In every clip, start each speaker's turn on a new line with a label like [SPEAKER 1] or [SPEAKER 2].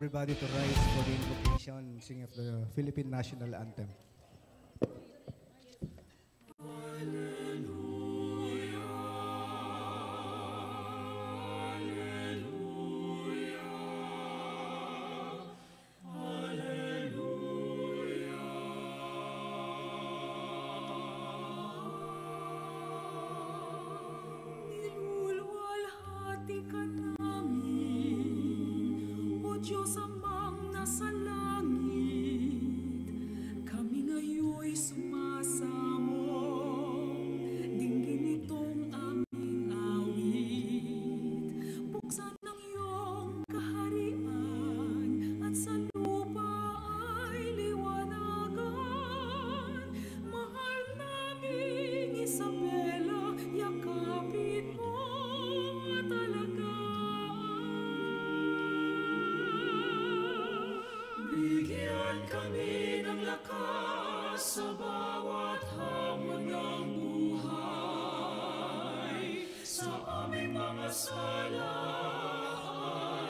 [SPEAKER 1] Everybody to rise for the invocation, singing of the Philippine National Anthem.
[SPEAKER 2] Diyos amang nasa langit, kami ngayon'y sumasamo, dinggin itong aming awit. Buksan ang iyong kaharian, at sa lupa ay liwanagan. Mahal naming Isabela, yakapin mo at alagaan. Bigyan kami ng lakas sa bawat hamon ng buhay. Sa aming mga sala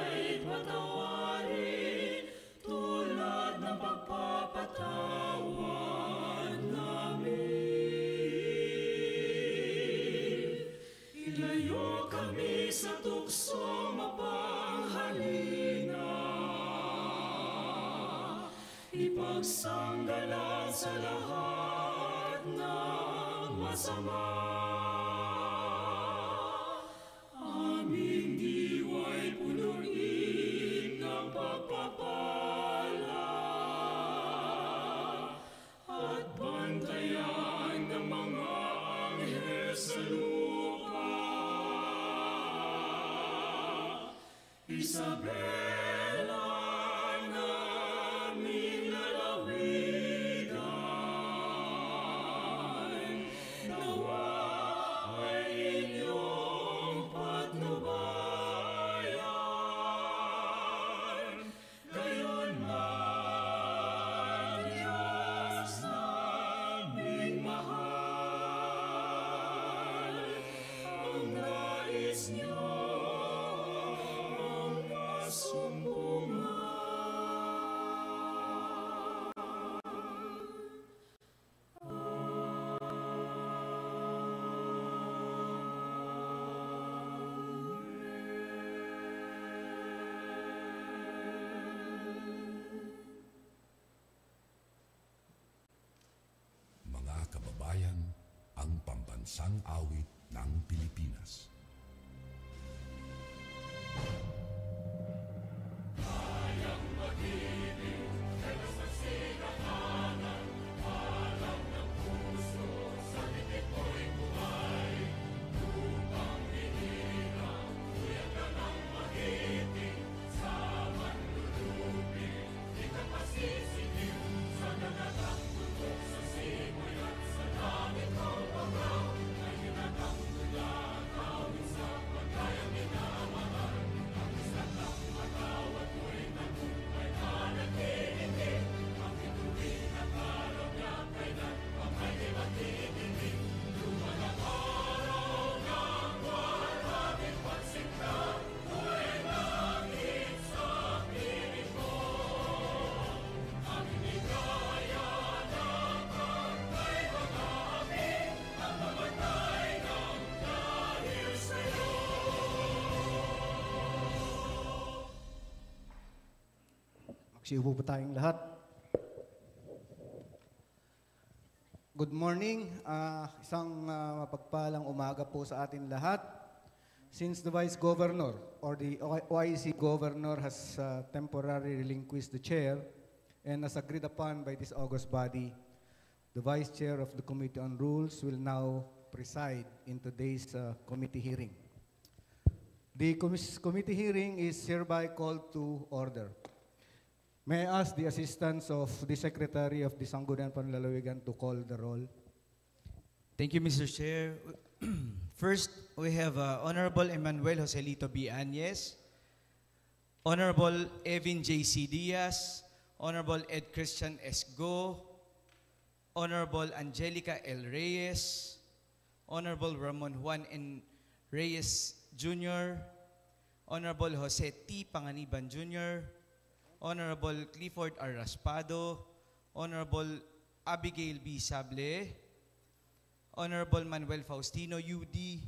[SPEAKER 2] ay patawarin, tulad ng pagpapatawan namin. Ilayo kami sa tukso mapanghalina, ipagsanggalan sa lahat ng masama. Aming diwa'y punuin ng pagpapala, at bantayan ng mga anghel sa lupa. Isabela,
[SPEAKER 3] ang pambansang awit ng Pilipinas.
[SPEAKER 2] Kayang mag-ibig, pero sa sikatanan, alam ng puso, sa titik ko'y buhay. Upang hinirang, kuya ka ng magiting, sa manlulupin, di ka pasisigiw, sa nagatang tutok sa simoy at sa langit ng pagaw, ay hinatang mula, tawid sa pagkayang minamahal. Ang isang ng matawad mo'y nabuhay na nagtitindig, ang ituwin at araw niya kailan ang may di magtitindig. Luman ang araw ng walang pagsinta, buhay langit sa piling ko. Ang hinigaya ng pagkay mag-aapi, ang mamatay ng dahil sa'yo.
[SPEAKER 1] Magsiupo po tayong lahat. Good morning. Isang mapagpalang umaga po sa atin lahat. Since the Vice Governor or the OIC Governor has temporarily relinquished the chair and as agreed upon by this august body, the Vice Chair of the Committee on Rules will now preside in today's committee hearing. The committee hearing is hereby called to order. May I ask the assistance of the Secretary of the Sangguniang Panlalawigan to call the roll?
[SPEAKER 4] Thank you, Mr. Chair. First, we have Honorable Emmanuel Joselito B. Anyes, Honorable Evin J.C. Diaz, Honorable Ed Christian S. Go, Honorable Angelica L. Reyes, Honorable Ramon Juan N. Reyes Jr., Honorable Jose T. Panganiban Jr., Honorable Clifford R. Raspado, Honorable Abigail B. Sable, Honorable Manuel Faustino UD,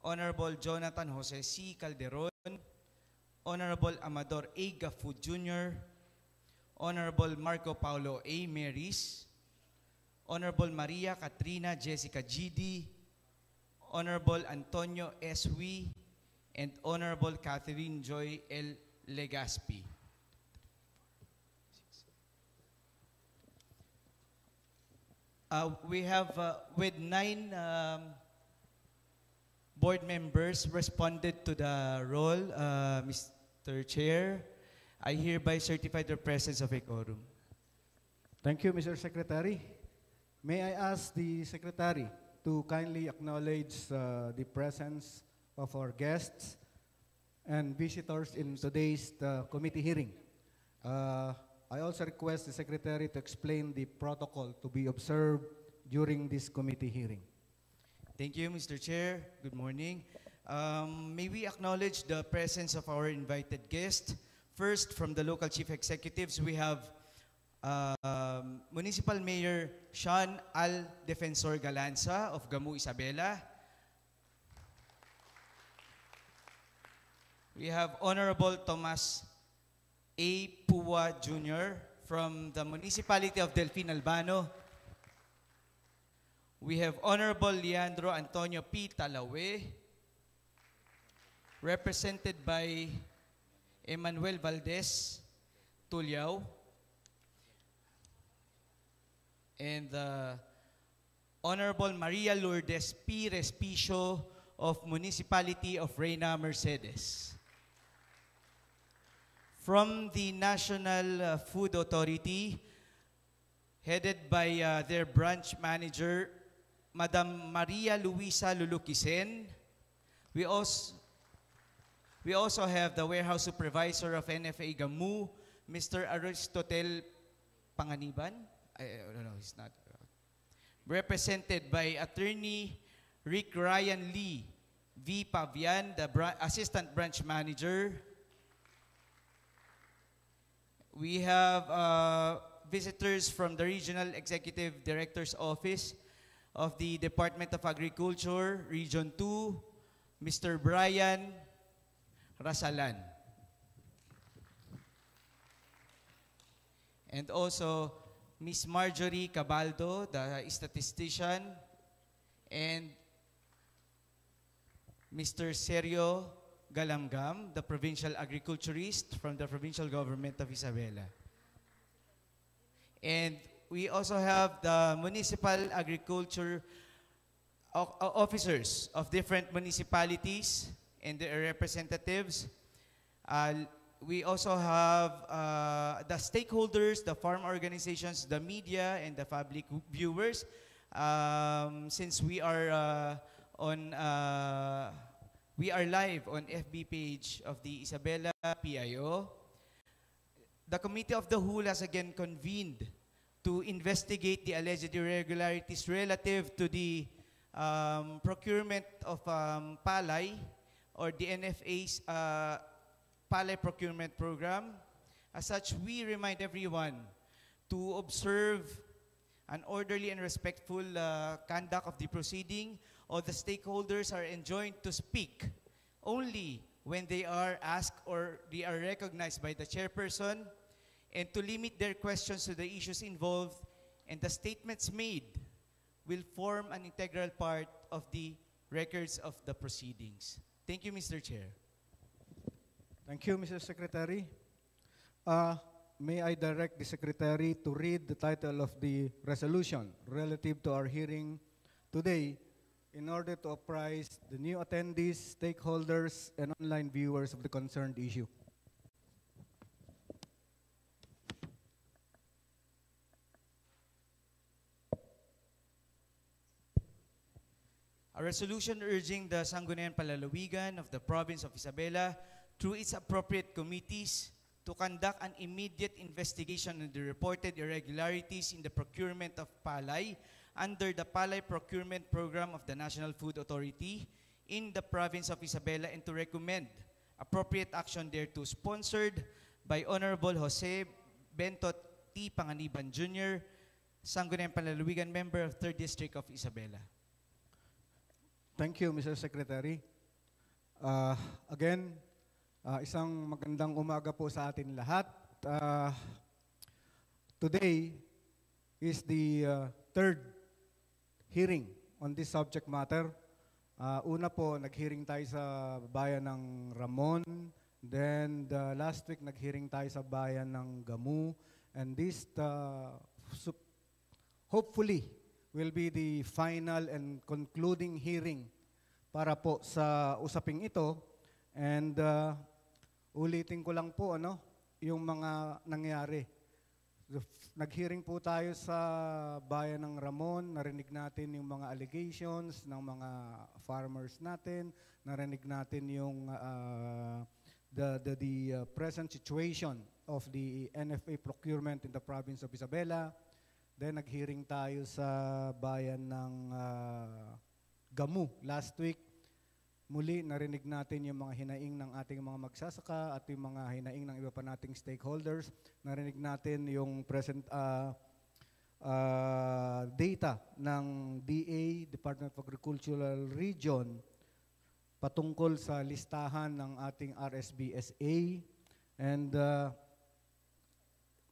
[SPEAKER 4] Honorable Jonathan Jose C. Calderon, Honorable Amador A. Gafu Jr., Honorable Marco Paulo A. Meris, Honorable Maria Katrina Jessica GD, Honorable Antonio S. Hui, and Honorable Catherine Joy L. Legaspi. We have, with 9 board members responded to the role, Mr. Chair, I hereby certify the presence of a quorum.
[SPEAKER 1] Thank you, Mr. Secretary. May I ask the Secretary to kindly acknowledge the presence of our guests and visitors in today's committee hearing. I also request the Secretary to explain the protocol to be observed during this committee hearing.
[SPEAKER 4] Thank you, Mr. Chair. Good morning. May we acknowledge the presence of our invited guests. First, from the local chief executives, we have Municipal Mayor Sean Al Defensor Galanza of Gamu, Isabela. We have Honorable Tomas A. Pua Jr. from the Municipality of Delfin Albano. We have Honorable Leandro Antonio P. Talawe, represented by Emmanuel Valdez Tulyao, and Honorable Maria Lourdes P. Respicio of Municipality of Reyna Mercedes. From the National Food Authority, headed by their branch manager, Madam Maria Luisa Lulukisen. We also have the warehouse supervisor of NFA Gamu, Mr. Aristotel Panganiban. I don't know, he's not. Represented by Attorney Rick Ryan Lee, V. Pavian, the Assistant Branch Manager. We have visitors from the Regional Executive Director's Office of the Department of Agriculture, Region 2, Mr. Brian Rasalan. And also, Ms. Marjorie Cabaldo, the statistician, and Mr. Sergio Galamgam, the provincial agriculturist from the provincial government of Isabela. And we also have the municipal agriculture officers of different municipalities and their representatives. We also have the stakeholders, the farm organizations, the media, and the public viewers. Since we are live on FB page of the Isabela PIO, the Committee of the Whole has again convened to investigate the alleged irregularities relative to the procurement of palay, or the NFA's palay procurement program. As such, we remind everyone to observe an orderly and respectful conduct of the proceeding. All the stakeholders are enjoined to speak only when they are asked or they are recognized by the chairperson, and to limit their questions to the issues involved, and the statements made will form an integral part of the records of the proceedings. Thank you, Mr. Chair.
[SPEAKER 1] Thank you, Mr. Secretary. May I direct the Secretary to read the title of the resolution relative to our hearing today in order to apprise the new attendees, stakeholders, and online viewers of the concerned issue.
[SPEAKER 4] A resolution urging the Sangguniang Palalawigan of the Province of Isabela through its appropriate committees to conduct an immediate investigation on the reported irregularities in the procurement of palay under the Palay Procurement Program of the National Food Authority in the Province of Isabela, and to recommend appropriate action thereto, sponsored by Honorable Jose Bento T. Panganiban Jr., Sangguniang Panlalawigan Member of 3rd District of Isabela.
[SPEAKER 1] Thank you, Mr. Secretary. Again, isang magandang umaga po sa atin lahat. Today is the third hearing on this subject matter. Una po, nag-hearing tayo sa bayan ng Ramon. Then, last week, nag-hearing tayo sa bayan ng Gamu. And this, hopefully, will be the final and concluding hearing para po sa usaping ito. And ulitin ko lang po, yung mga nangyari. Nag-hearing po tayo sa bayan ng Ramon, narinig natin yung mga allegations ng mga farmers natin, narinig natin yung the present situation of the NFA procurement in the province of Isabela. Then nag-hearing tayo sa bayan ng Gamu last week. Muli, narinig natin yung mga hinaing ng ating mga magsasaka at yung mga hinaing ng iba pa nating stakeholders. Narinig natin yung present data ng DA, Department of Agricultural Region, patungkol sa listahan ng ating RSBSA. And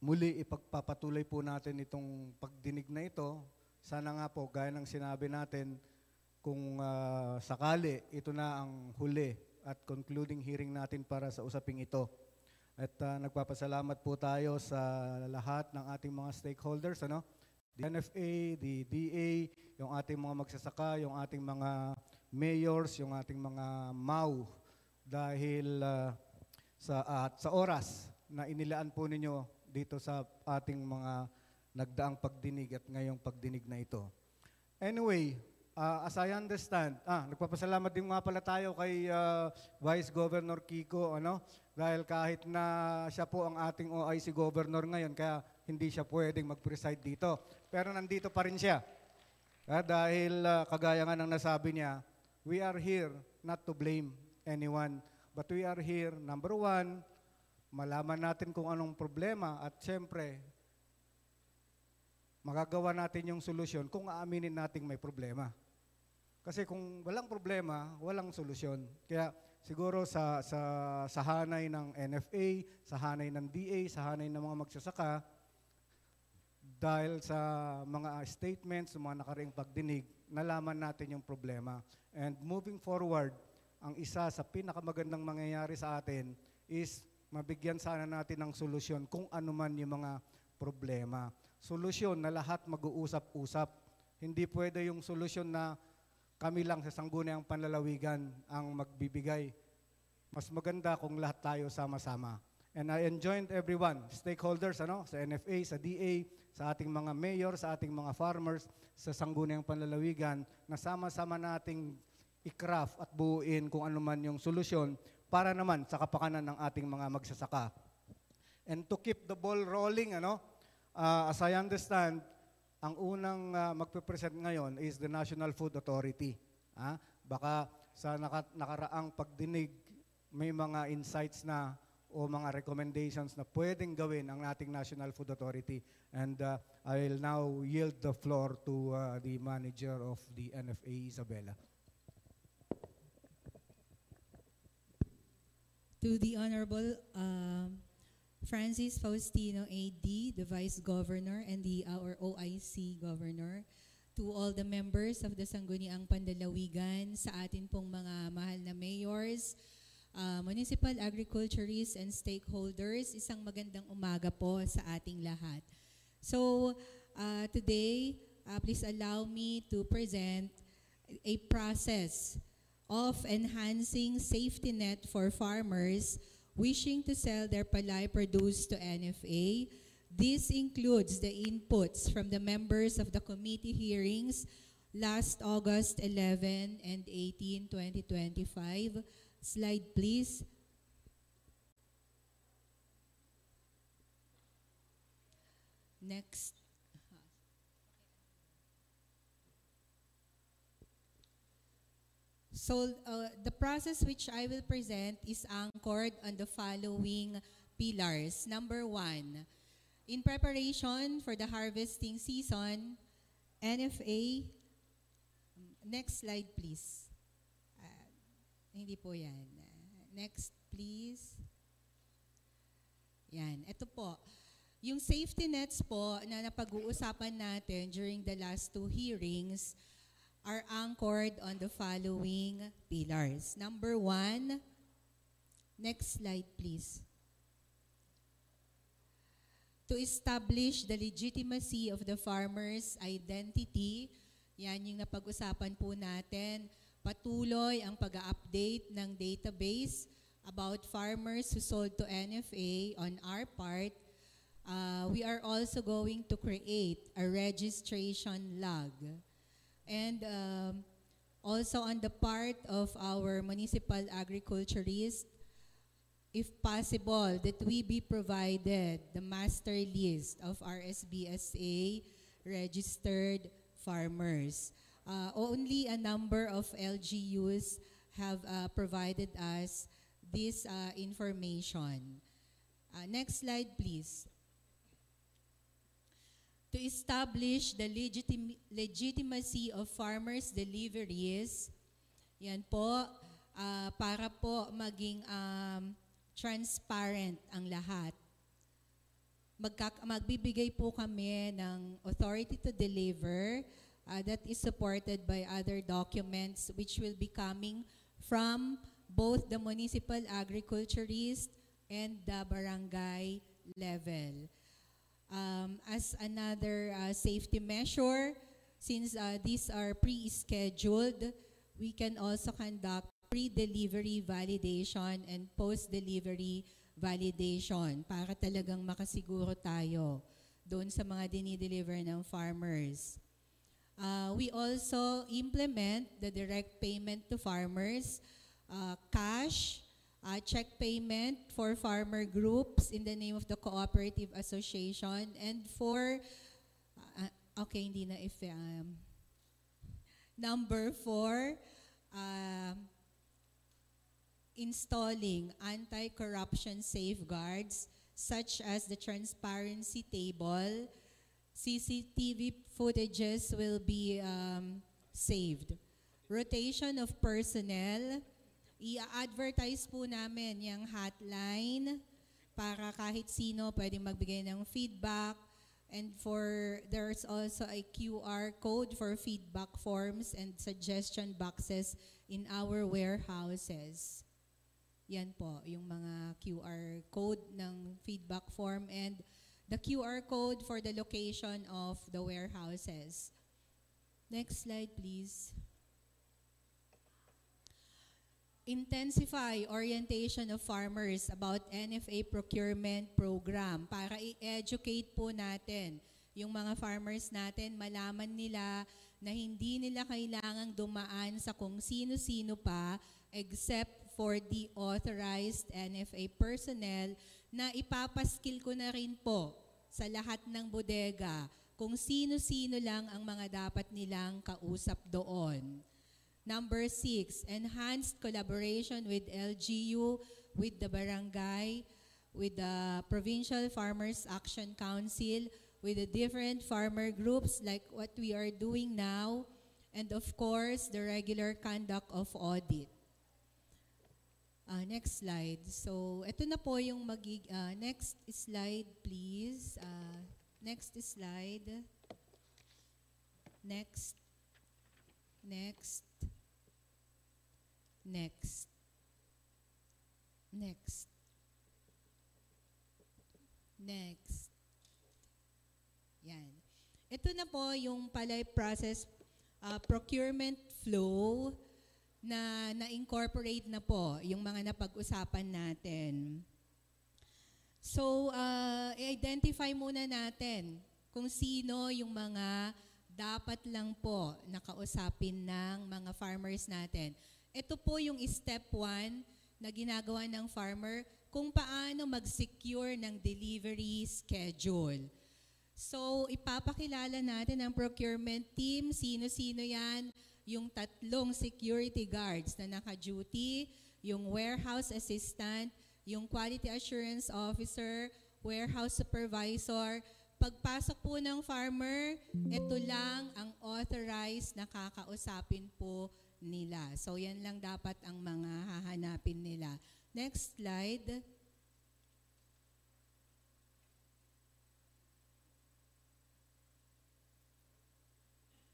[SPEAKER 1] muli, ipagpapatuloy po natin itong pagdinig na ito. Sana nga po, gaya ng sinabi natin, kung sakali, ito na ang huli at concluding hearing natin para sa usaping ito. At nagpapasalamat po tayo sa lahat ng ating mga stakeholders, the NFA, the DA, yung ating mga magsasaka, yung ating mga mayors, yung ating mga MAU, dahil sa oras na inilaan po ninyo dito sa ating mga nagdaang pagdinig at ngayong pagdinig na ito. Anyway, as I understand, nagpapasalamat din nga pala tayo kay Vice Governor Kiko, dahil kahit na siya po ang ating OIC Governor ngayon, kaya hindi siya pwedeng mag-preside dito. Pero nandito pa rin siya. Dahil kagaya nga ng nasabi niya, we are here not to blame anyone, but we are here, number one, malaman natin kung anong problema at siyempre, magagawa natin yung solusyon kung aaminin nating may problema. Kasi kung walang problema, walang solusyon. Kaya siguro sa hanay ng NFA, sa hanay ng DA, sa hanay ng mga magsasaka, dahil sa mga statements, sa mga nakaraang pagdinig, nalaman natin yung problema. And moving forward, ang isa sa pinakamagandang mangyayari sa atin is mabigyan sana natin ng solusyon kung ano man yung mga problema. Solusyon na lahat mag-uusap-usap. Hindi pwede yung solusyon na kami lang sa Sangguniang Panlalawigan ang magbibigay. Mas maganda kung lahat tayo sama-sama. And I enjoined everyone, stakeholders, sa NFA, sa DA, sa ating mga mayor, sa ating mga farmers, sa Sangguniang Panlalawigan, na sama-sama nating i-craft at buuin kung ano man yung solusyon para naman sa kapakanan ng ating mga magsasaka. And to keep the ball rolling, as I understand, ang unang magpe-present ngayon is the National Food Authority. Baka sa nakaraang pagdinig, may mga insights na o mga recommendations na pwedeng gawin ang ating National Food Authority. And I will now yield the floor to the manager of the NFA, Isabela.
[SPEAKER 5] To the Honorable Francis Faustino AD, the Vice Governor and our OIC Governor, to all the members of the Sangguniang Panlalawigan, sa atin pong mga mahal na mayors, municipal agriculturists and stakeholders, isang magandang umaga po sa ating lahat. So today, please allow me to present a process of enhancing safety net for farmers wishing to sell their palay produce to NFA. This includes the inputs from the members of the committee hearings last August 11 and 18, 2025. Slide, please. Next. So the process which I will present is anchored on the following pillars. Number 1, in preparation for the harvesting season, NFA, next slide please. Hindi po yan. Next please. Yan, ito po. Yung safety nets po na napag-uusapan natin during the last 2 hearings are anchored on the following pillars. Number 1, next slide please. To establish the legitimacy of the farmer's identity, yan yung napag-usapan po natin. Patuloy ang pag-update ng database about farmers who sold to NFA on our part. We are also going to create a registration log. And also on the part of our municipal agriculturists, if possible, that we be provided the master list of RSBSA registered farmers. Only a number of LGUs have provided us this information. Next slide, please. To establish the legitimacy of farmers' deliveries, yan po, para po maging transparent ang lahat. Magbibigay po kami ng authority to deliver that is supported by other documents which will be coming from both the municipal agriculturist and the barangay level. As another safety measure, since these are pre-scheduled, we can also conduct pre-delivery validation and post-delivery validation para talagang makasiguro tayo doon sa mga dinideliver ng farmers. We also implement the direct payment to farmers, cash, check payment for farmer groups in the name of the cooperative association, and for, okay, hindi na if, number 4, installing anti-corruption safeguards such as the transparency table. CCTV footages will be saved. Rotation of personnel. I-advertise po namin yung hotline para kahit sino pwedeng magbigay ng feedback. And there's also a QR code for feedback forms and suggestion boxes in our warehouses. Yan po, yung mga QR code ng feedback form and the QR code for the location of the warehouses. Next slide, please. Intensify orientation of farmers about NFA procurement program para i-educate po natin yung mga farmers natin, malaman nila na hindi nila kailangang dumaan sa kung sino-sino pa except for the authorized NFA personnel na ipapaskil ko na rin po sa lahat ng bodega kung sino-sino lang ang mga dapat nilang kausap doon. Number 6, enhanced collaboration with LGU, with the barangay, with the Provincial Farmers Action Council, with the different farmer groups like what we are doing now, and of course, the regular conduct of audit. Next slide. So, ito na po yung next slide, please. Next slide. Next. Next. Next. Next. Next. Yan. Ito na po yung palay process procurement flow na na-incorporate na po yung mga napag-usapan natin. So, i-identify muna natin kung sino yung mga dapat lang po nakausapin ng mga farmers natin. Ito po yung step 1 na ginagawa ng farmer kung paano mag-secure ng delivery schedule. So, ipapakilala natin ang procurement team, sino-sino yan, yung 3 security guards na naka-duty, yung warehouse assistant, yung Quality Assurance Officer, Warehouse Supervisor. Pagpasok po ng farmer, ito lang ang authorized na kakausapin po nila. So yan lang dapat ang mga hahanapin nila. Next slide.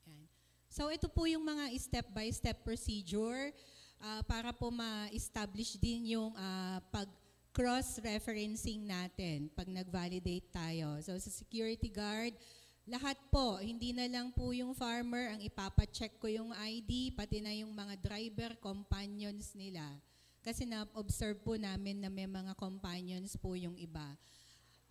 [SPEAKER 5] Yan. So ito po yung mga step-by-step procedure para po ma-establish din yung cross-referencing natin pag nag-validate tayo. So sa security guard, lahat po, hindi na lang po yung farmer ang ipapacheck ko yung ID, pati na yung mga driver, companions nila. Kasi na-observe po namin na may mga companions po yung iba.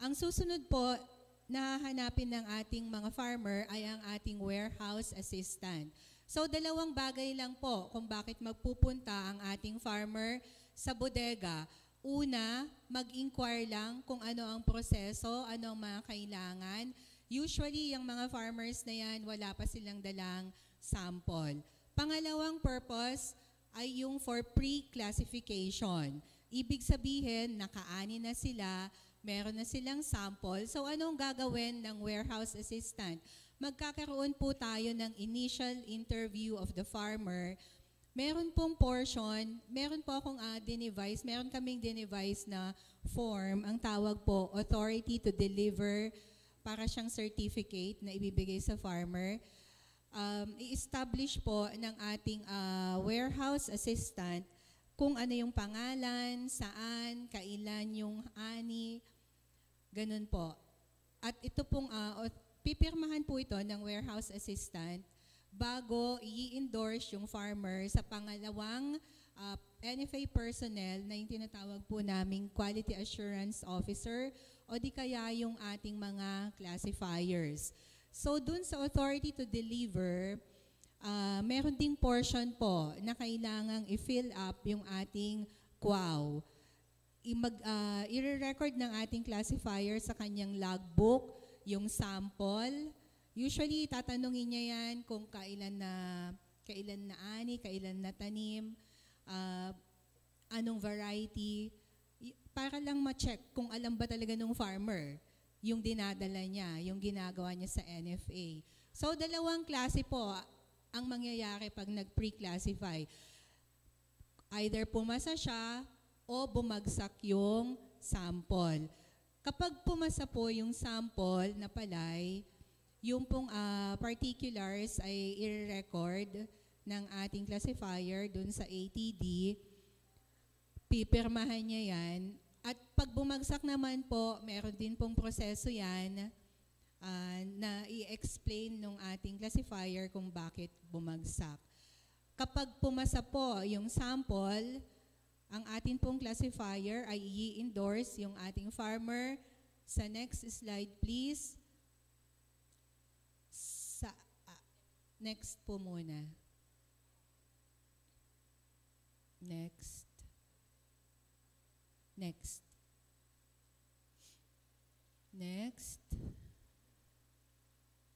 [SPEAKER 5] Ang susunod po, nahahanapin ng ating mga farmer ay ang ating warehouse assistant. So dalawang bagay lang po kung bakit magpupunta ang ating farmer sa bodega. Una, mag-inquire lang kung ano ang proseso, ano ang mga kailangan. Usually, yung mga farmers na yan, wala pa silang dalang sample. Pangalawang purpose ay yung for pre-classification. Ibig sabihin, nakaani na sila, meron na silang sample. So, anong gagawin ng warehouse assistant? Magkakaroon po tayo ng initial interview of the farmer. Meron pong portion, meron po akong meron kaming dinevise na form, ang tawag po, authority to deliver, para siyang certificate na ibibigay sa farmer. I-establish po ng ating warehouse assistant kung ano yung pangalan, saan, kailan yung ani, ganun po. At ito pong, pipirmahan po ito ng warehouse assistant bago i-endorse yung farmer sa pangalawang NFA personnel na yung tinatawag po naming Quality Assurance Officer o di kaya yung ating mga classifiers. So dun sa authority to deliver, meron ding portion po na kailangang i-fill up yung ating QAW. I-record ng ating classifier sa kanyang logbook, yung sample. Usually, tatanungin niya yan kung kailan na ani, kailan na tanim, anong variety, para lang ma-check kung alam ba talaga ng farmer yung dinadala niya, yung ginagawa niya sa NFA. So, dalawang klase po ang mangyayari pag nag-pre-classify. Either pumasa siya o bumagsak yung sample. Kapag pumasa po yung sample na palay, yung pong particulars ay i-record ng ating classifier dun sa ATD, pipirmahan niya yan. At pag bumagsak naman po, meron din pong proseso yan na i-explain ng ating classifier kung bakit bumagsak. Kapag pumasa po yung sample, ang ating pong classifier ay i-endorse yung ating farmer. Sa next slide, please. Next po muna. Next. Next. Next.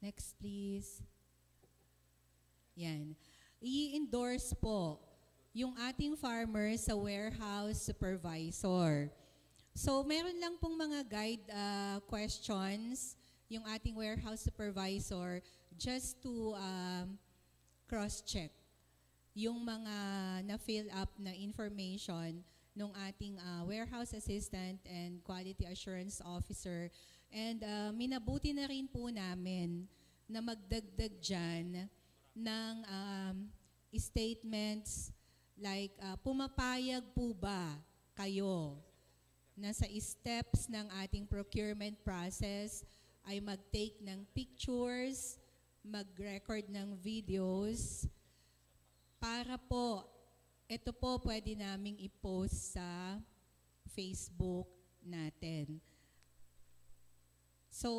[SPEAKER 5] Next, please. Yan. I-endorse po yung ating farmer sa warehouse supervisor. So, meron lang pong mga guide questions yung ating warehouse supervisor just to cross-check yung mga na-fill up na information ng ating warehouse assistant and quality assurance officer. And minabuti na rin po namin na magdagdag dyan ng statements like pumapayag po ba kayo na sa steps ng ating procurement process ay mag-take ng pictures, mag-record ng videos, para po, ito po pwede naming i-post sa Facebook natin. So,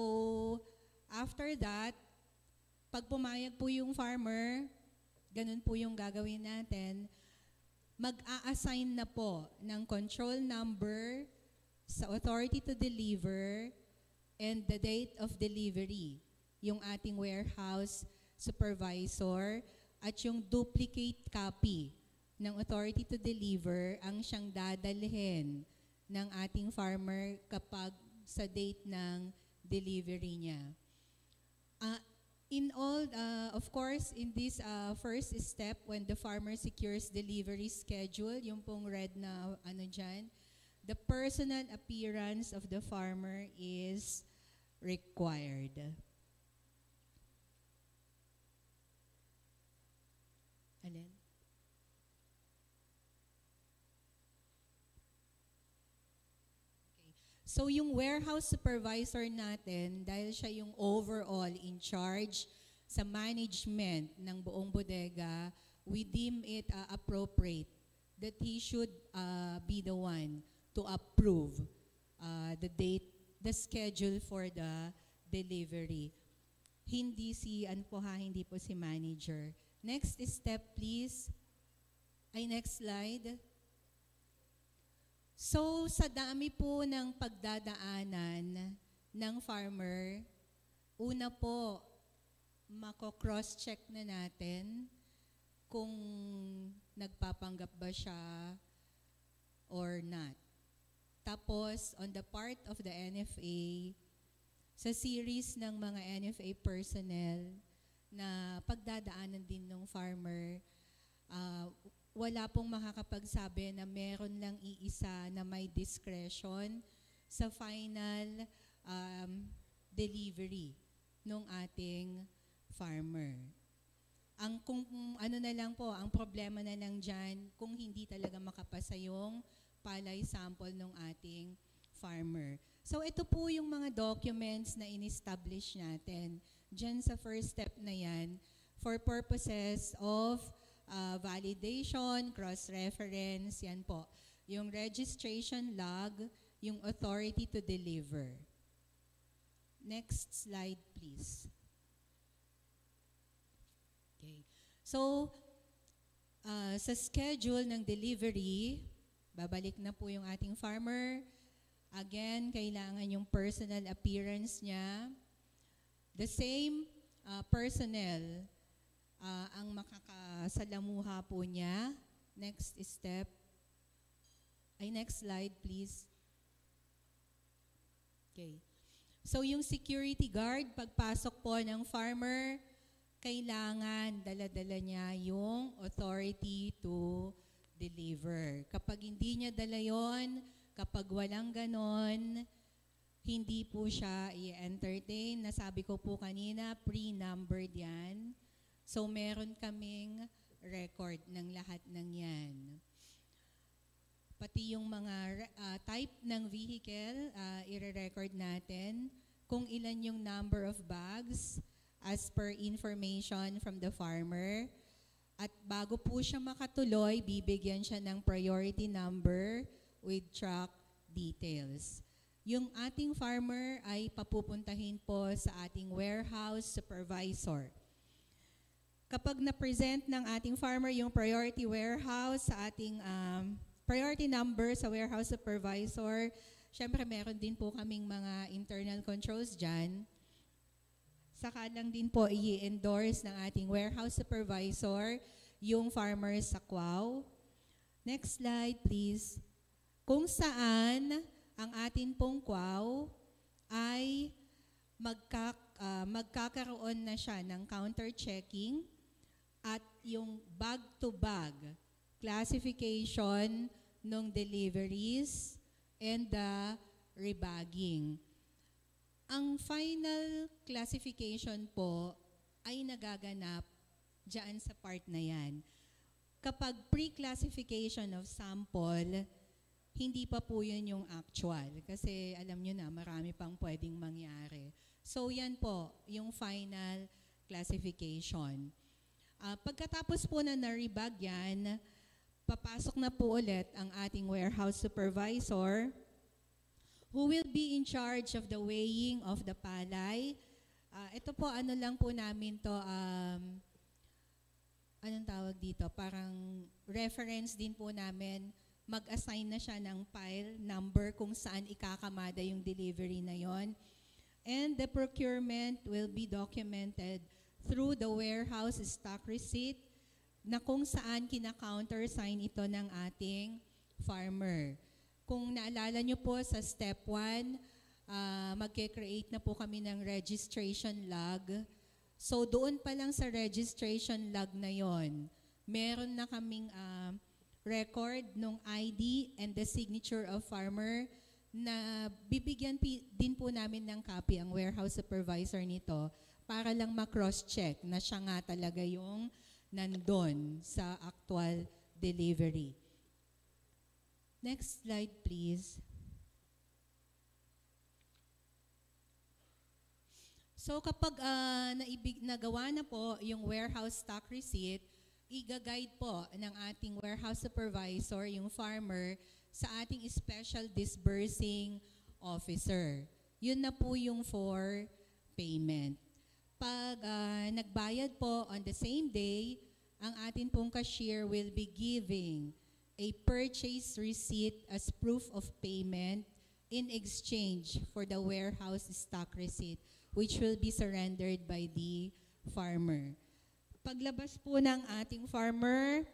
[SPEAKER 5] after that, pag pumayag po yung farmer, ganun po yung gagawin natin, mag-a-assign na po ng control number sa authority to deliver and the date of delivery, yung ating warehouse supervisor, at yung duplicate copy ng authority to deliver ang siyang dadalhin ng ating farmer kapag sa date ng delivery niya. Of course, in this first step, when the farmer secures delivery schedule, yung pong red na ano dyan, the personal appearance of the farmer is required. Alin? So yung warehouse supervisor natin, dahil siya yung overall in charge sa management ng buong bodega, we deem it appropriate that he should be the one to approve the date, the schedule for the delivery. Hindi hindi po si manager. Next step please. Next slide. So, sa dami po ng pagdadaanan ng farmer, una po, mako-cross-check na natin kung nagpapanggap ba siya or not. Tapos, on the part of the NFA, sa series ng mga NFA personnel na pagdadaanan din ng farmer, wala pong makakapagsabi na meron lang iisa na may discretion sa final delivery ng ating farmer. Kung ano na lang po, ang problema na lang dyan, kung hindi talaga makapasa yung palay sample ng ating farmer. So ito po yung mga documents na in-establish natin dyan sa first step na yan for purposes of validation, cross-reference, yan po. Yung registration log, yung authority to deliver. Next slide, please. Okay. So, sa schedule ng delivery, babalik na po yung ating farmer. Again, kailangan yung personal appearance niya. The same personnel ang makakasalamuha po niya. Next step. Next slide, please. Okay. So, yung security guard, pagpasok po ng farmer, kailangan dala-dala niya yung authority to deliver. Kapag hindi niya dala yon, kapag walang ganon, hindi po siya i-entertain. Nasabi ko po kanina, pre-numbered yan. So, meron kaming record ng lahat ng yan. Pati yung mga type ng vehicle, i-record natin. Kung ilan yung number of bags as per information from the farmer. At bago po siya makatuloy, bibigyan siya ng priority number with truck details. Yung ating farmer ay papupuntahin po sa ating warehouse supervisor. Kapag na-present ng ating farmer yung priority warehouse sa ating priority number sa warehouse supervisor, syempre meron din po kaming mga internal controls dyan. Saka lang din po i-endorse ng ating warehouse supervisor yung farmer sa QAW. Next slide please. Kung saan ang atin pong QAW ay magkakaroon na siya ng counter-checking at yung bag-to-bag classification ng deliveries and the rebagging. Ang final classification po ay nagaganap dyan sa part na yan. Kapag pre-classification of sample, hindi pa po yun yung actual. Kasi alam nyo na, marami pang pwedeng mangyari. So yan po, yung final classification. Pagkatapos po na na-rebag yan, papasok na po ulit ang ating warehouse supervisor who will be in charge of the weighing of the palay. Ito po, ano lang po namin to, anong tawag dito? Parang reference din po namin, mag-assign na siya ng pile number kung saan ikakamada yung delivery na yon. And the procurement will be documented through the warehouse stock receipt na kung saan kina-countersign ito ng ating farmer. Kung naalala nyo po sa step 1, magke-create na po kami ng registration log. So doon pa lang sa registration log na yon, meron na kaming record ng ID and the signature of farmer na bibigyan din po namin ng copy ang warehouse supervisor nito para lang ma-cross-check na siya nga talaga yung nandun sa actual delivery. Next slide, please. So kapag nagawa na po yung warehouse stock receipt, i-guide po ng ating warehouse supervisor, yung farmer, sa ating special disbursing officer. Yun na po yung for payment. Pag nagbayad po on the same day, ang atin pong cashier will be giving a purchase receipt as proof of payment in exchange for the warehouse stock receipt, which will be surrendered by the farmer. Paglabas po ng ating farmer,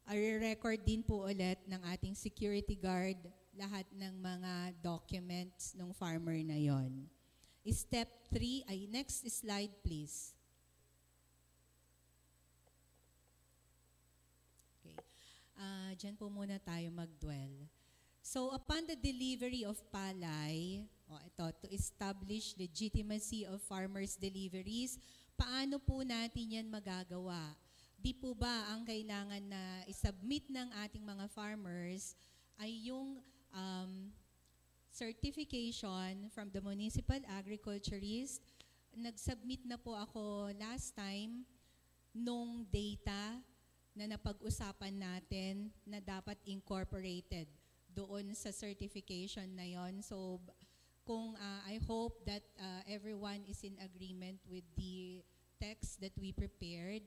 [SPEAKER 5] i-record din po ulit ng ating security guard lahat ng mga documents ng farmer na yon. Step 3, next slide please. Okay. Diyan po muna tayo mag-dwell. So upon the delivery of palay, to establish legitimacy of farmers' deliveries, paano po natin yan magagawa? Di po ba ang kailangan na isubmit ng ating mga farmers ay yung certification from the municipal agriculturist? Nag-submit na po ako last time nung data na napag-usapan natin na dapat incorporated doon sa certification na yon. So kung I hope that everyone is in agreement with the text that we prepared.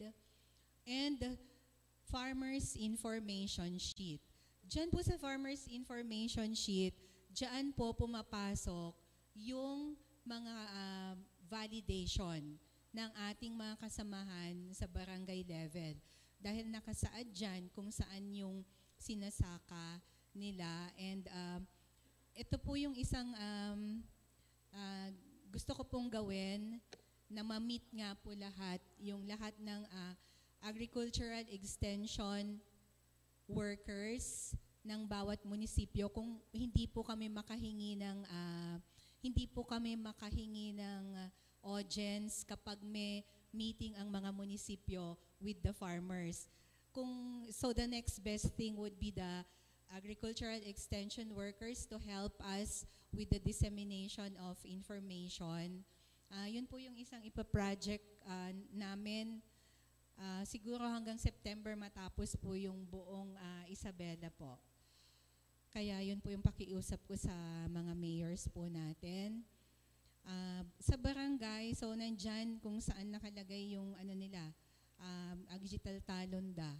[SPEAKER 5] And farmers information sheet. Diyan po sa farmers information sheet, diyan po pumapasok yung mga validation ng ating mga kasamahan sa barangay level. Dahil nakasaad dyan kung saan yung sinasaka nila. And ito po yung isang gusto ko pong gawin na ma-meet nga po lahat, yung lahat ng agricultural extension workers ng bawat munisipyo. Kung hindi po kami makahingi ng audience kapag may meeting ang mga munisipyo with the farmers. So the next best thing would be the agricultural extension workers to help us with the dissemination of information. Yun po yung isang ipa-project namin. Siguro hanggang September matapos po yung buong Isabela po. Kaya yun po yung pakiusap ko sa mga mayors po natin. Sa barangay, so nandyan kung saan nakalagay yung digital talonda.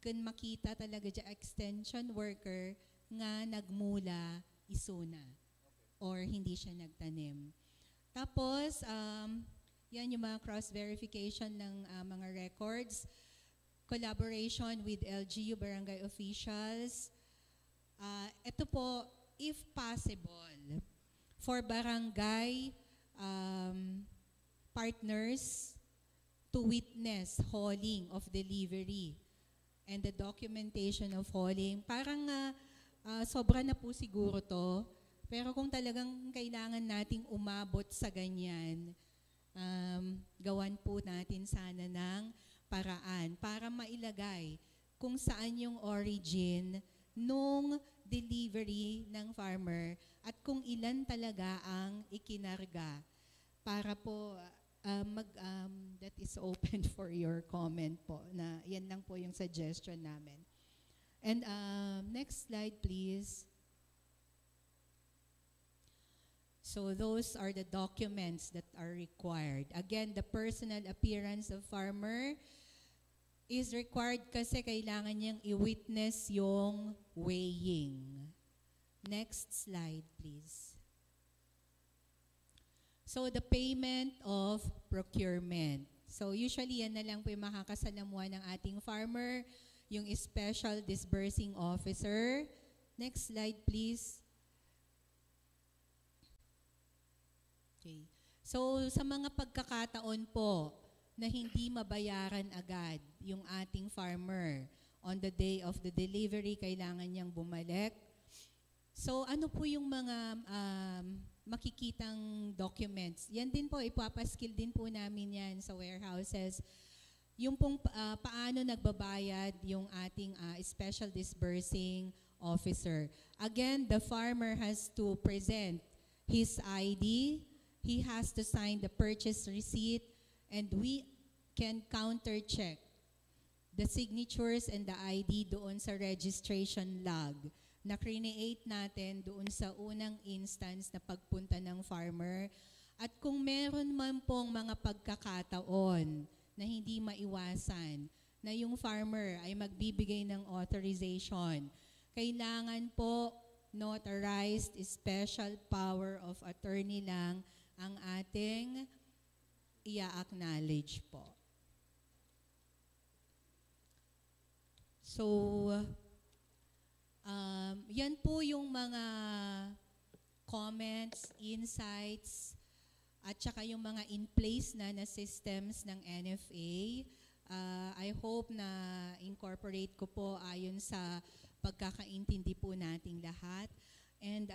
[SPEAKER 5] Kung makita talaga dyan extension worker nga nagmula isuna or hindi siya nagtanim. Tapos, yan yung mga cross-verification ng mga records, collaboration with LGU barangay officials. Ito po, if possible, for barangay partners to witness hauling of delivery and the documentation of hauling. Parang sobra na po siguro to. Pero kung talagang kailangan nating umabot sa ganyan, gawan po natin sana ng paraan para mailagay kung saan yung origin nung delivery ng farmer at kung ilan talaga ang ikinarga para po that is open for your comment po na yan lang po yung suggestion namin. And next slide please. So those are the documents that are required. Again, the personal appearance of farmer is required kasi kailangan niyang i-witness yung weighing. Next slide, please. So the payment of procurement. So usually yan na lang po yung makakasalamuha ng ating farmer, yung special disbursing officer, Next slide, please. Okay. So, sa mga pagkakataon po na hindi mabayaran agad yung ating farmer on the day of the delivery, kailangan niyang bumalik. So, ano po yung mga makikitang documents? Yan din po, ipapaskill din po namin yan sa warehouses. Yung pong paano nagbabayad yung ating special disbursing officer. Again, the farmer has to present his ID, he has to sign the purchase receipt, and we can counter-check the signatures and the ID doon sa registration log na create natin doon sa unang instance na pagpunta ng farmer. At kung meron man pong mga pagkakataon na hindi maiwasan na yung farmer ay magbibigay ng authorization, kailangan po notarized special power of attorney lang ang ating i-acknowledge po. So, yan po yung mga comments, insights, at saka yung mga in place na systems ng NFA. I hope na incorporate ko po ayon sa pagkakaintindi po nating lahat. And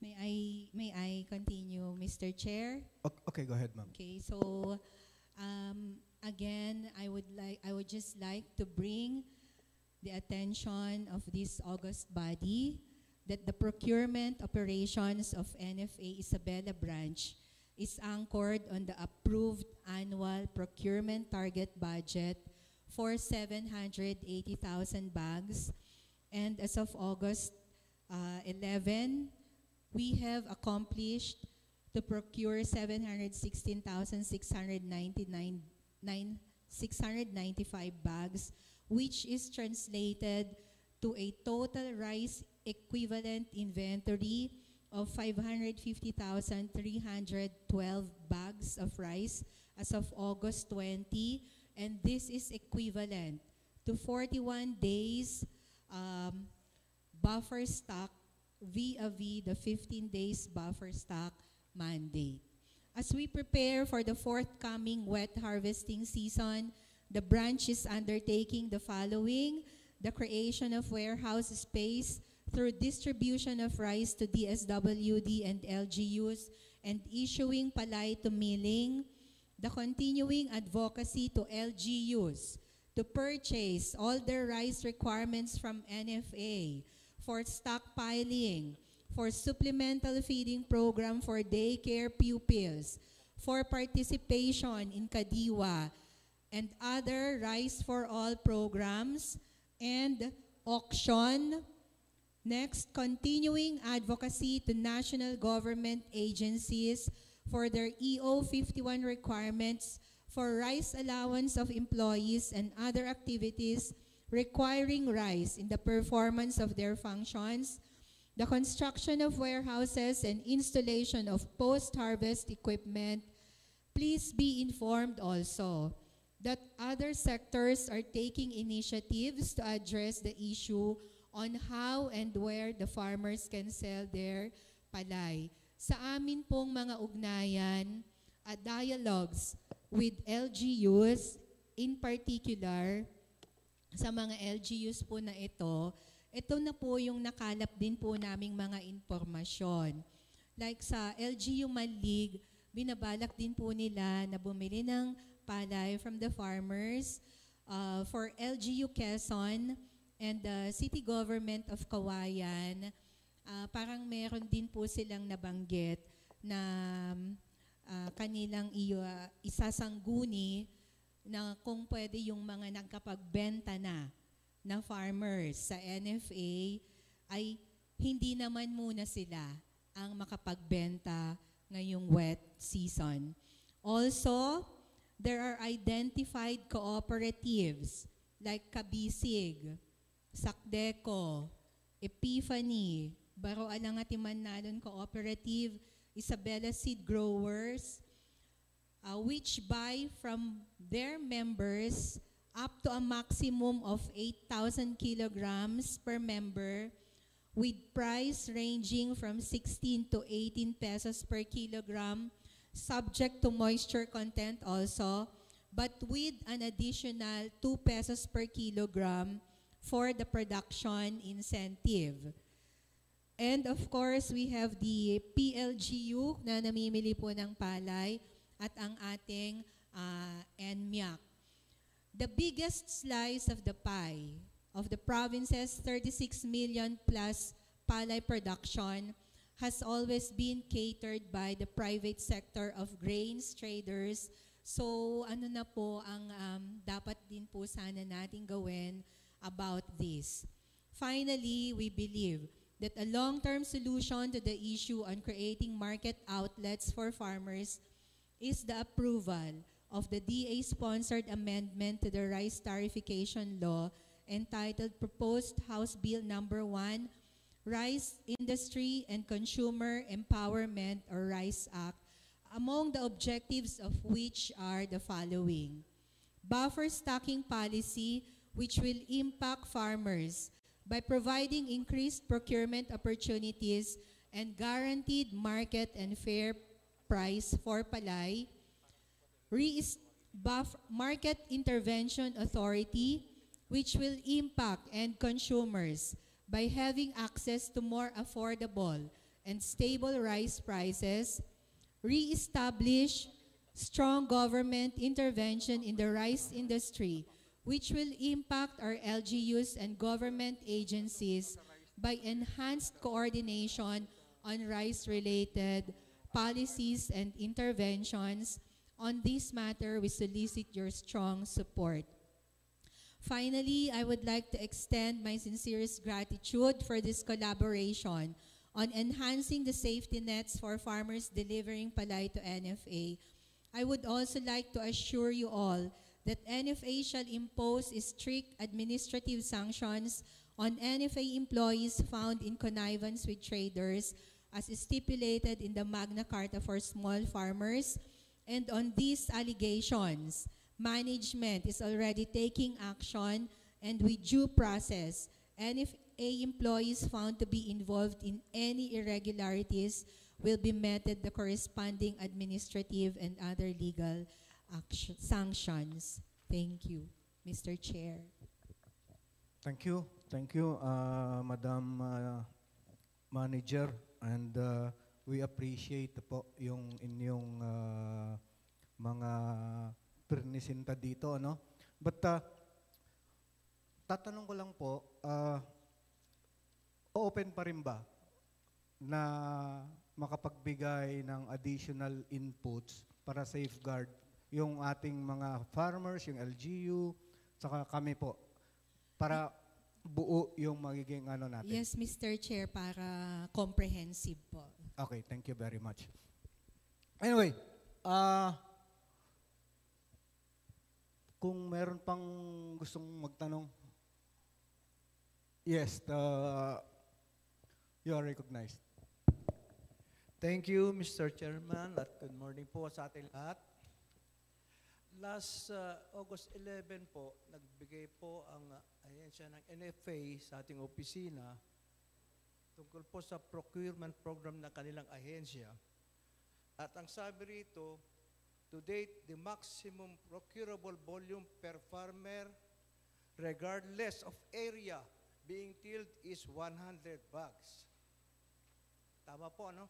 [SPEAKER 5] may I continue, Mr. Chair?
[SPEAKER 1] Okay, go ahead, ma'am.
[SPEAKER 5] Okay, so again, I would just like to bring the attention of this august body that the procurement operations of NFA Isabela branch is anchored on the approved annual procurement target budget for 780,000 bags. And as of August 11, we have accomplished to procure 695 bags, which is translated to a total rice equivalent inventory of 550,312 bags of rice as of August 20, and this is equivalent to 41 days buffer stock vis-a-vis the 15 days buffer stock mandate. As we prepare for the forthcoming wet harvesting season, the branch is undertaking the following: the creation of warehouse space through distribution of rice to DSWD and LGUs and issuing palay to milling, the continuing advocacy to LGUs to purchase all their rice requirements from NFA, for stockpiling, for supplemental feeding program for daycare pupils, for participation in Kadiwa, and other Rice for All programs, and auction. Next, continuing advocacy to national government agencies for their EO 51 requirements for rice allowance of employees and other activities requiring rice in the performance of their functions, the construction of warehouses and installation of post-harvest equipment. Please be informed also that other sectors are taking initiatives to address the issue on how and where the farmers can sell their palay. Sa amin pong mga ugnayan at dialogues with LGUs, in particular, sa mga LGUs po na ito na po yung nakalap din po naming mga impormasyon. Like sa LGU Malig, binabalak din po nila na bumili ng palay from the farmers. For LGU Quezon and the City Government of Kawayan, parang meron din po silang nabanggit na kanilang isasangguni na kung pwede yung mga nagkapagbenta na farmers sa NFA ay hindi naman muna sila ang makapagbenta ngayong wet season. Also, there are identified cooperatives like Kabisig, Sakdeco, Epiphany, Baro Alangatiman Nalon Cooperative, Isabela Seed Growers, which buy from their members up to a maximum of 8,000 kilograms per member with price ranging from 16 to 18 pesos per kilogram, subject to moisture content also, but with an additional 2 pesos per kilogram for the production incentive. And of course, we have the PLGU na namimili po ng palay at ang ating NMIAC. The biggest slice of the pie of the province's 36 million plus palay production has always been catered by the private sector of grains traders. So ano na po ang dapat din po sana natin gawin about this. Finally, we believe that a long-term solution to the issue on creating market outlets for farmers is the approval of the DA-sponsored amendment to the rice tariffication law entitled Proposed House Bill Number 1, Rice Industry and Consumer Empowerment or RICE Act, among the objectives of which are the following: buffer stocking policy, which will impact farmers by providing increased procurement opportunities and guaranteed market and fair price for palay. Market Intervention Authority, which will impact end consumers by having access to more affordable and stable rice prices. Re-establish strong government intervention in the rice industry, which will impact our LGUs and government agencies by enhanced coordination on rice-related policies and interventions. On this matter, we solicit your strong support. Finally, I would like to extend my sincerest gratitude for this collaboration on enhancing the safety nets for farmers delivering palay to NFA. I would also like to assure you all that NFA shall impose strict administrative sanctions on NFA employees found in connivance with traders as stipulated in the Magna Carta for Small Farmers. And on these allegations, management is already taking action, and with due process, NFA employees found to be involved in any irregularities will be meted the corresponding administrative and other legal sanctions. Thank you, Mr. Chair.
[SPEAKER 1] Thank you. Thank you, Madam Manager. And we appreciate po yung inyong mga pernisinta dito, ano? But tatanong ko lang po, open pa rin ba na makapagbigay ng additional inputs para safeguard yung ating mga farmers, yung LGU, saka kami po, para buo yung magiging ano natin?
[SPEAKER 5] Yes, Mr. Chair, para comprehensive po.
[SPEAKER 1] Okay, thank you very much. Anyway, kung meron pang gustong magtanong, yes, you are recognized.
[SPEAKER 6] Thank you, Mr. Chairman, at good morning po sa ating lahat. Last August 11 po, nagbigay po ang ahensya ng NFA sa ating opisina tungkol po sa procurement program ng kanilang ahensya. At ang sabi rito, to date, the maximum procurable volume per farmer, regardless of area being tilled, is 100 bags. Tama po, ano?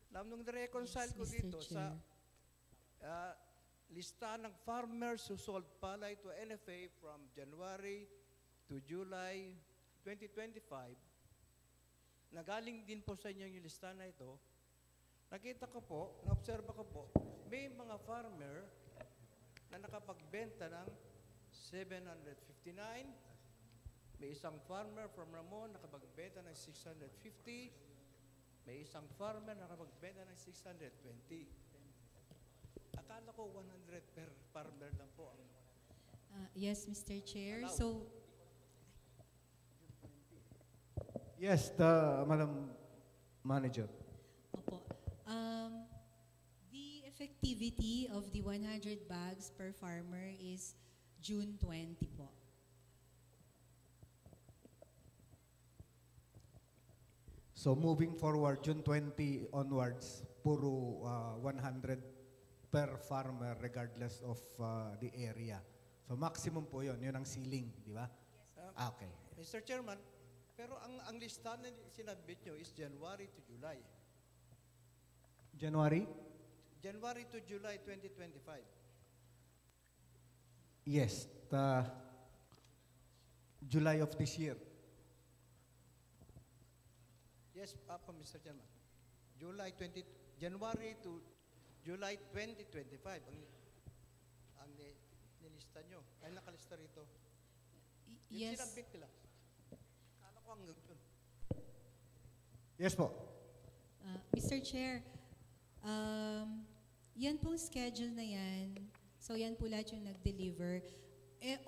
[SPEAKER 6] Nung na-reconcile ko
[SPEAKER 5] Mr.
[SPEAKER 6] dito
[SPEAKER 5] Chair.
[SPEAKER 6] sa lista ng farmers who sold palay to NFA from January to July 2025, nagaling din po sa inyo yung lista na ito, nakita ko po, na-observe ko po, may mga farmer na nakapagbenta ng 759, may isang farmer from Ramon nakapagbenta ng 650, may isang farmer nakapagbenta ng 620. Akala ko 100 per farmer lang po.
[SPEAKER 5] Yes, Mr. Chair.
[SPEAKER 6] Allowed.
[SPEAKER 5] So,
[SPEAKER 1] Yes, Madam Manager.
[SPEAKER 5] opo. The effectivity of the 100 bags per farmer is June 20 po.
[SPEAKER 1] So moving forward, June 20 onwards, puro 100 per farmer regardless of the area. So maximum po yun ang ceiling, di ba? Okay.
[SPEAKER 6] Mr. Chairman, pero ang listahan na sinabit nyo is January to July.
[SPEAKER 1] January?
[SPEAKER 6] January to July 2025.
[SPEAKER 1] Yes, the July of this year.
[SPEAKER 6] Yes, Mr. Chairman. January to July 2025. Ang nilista nyo. Ay nakalista rito. Yung
[SPEAKER 5] Yes.
[SPEAKER 6] sinabit nila. Kala ko hanggang yun.
[SPEAKER 1] Yes po.
[SPEAKER 5] Mr. Chair, yan pong schedule na yan. So yan po lahat yung nag-deliver.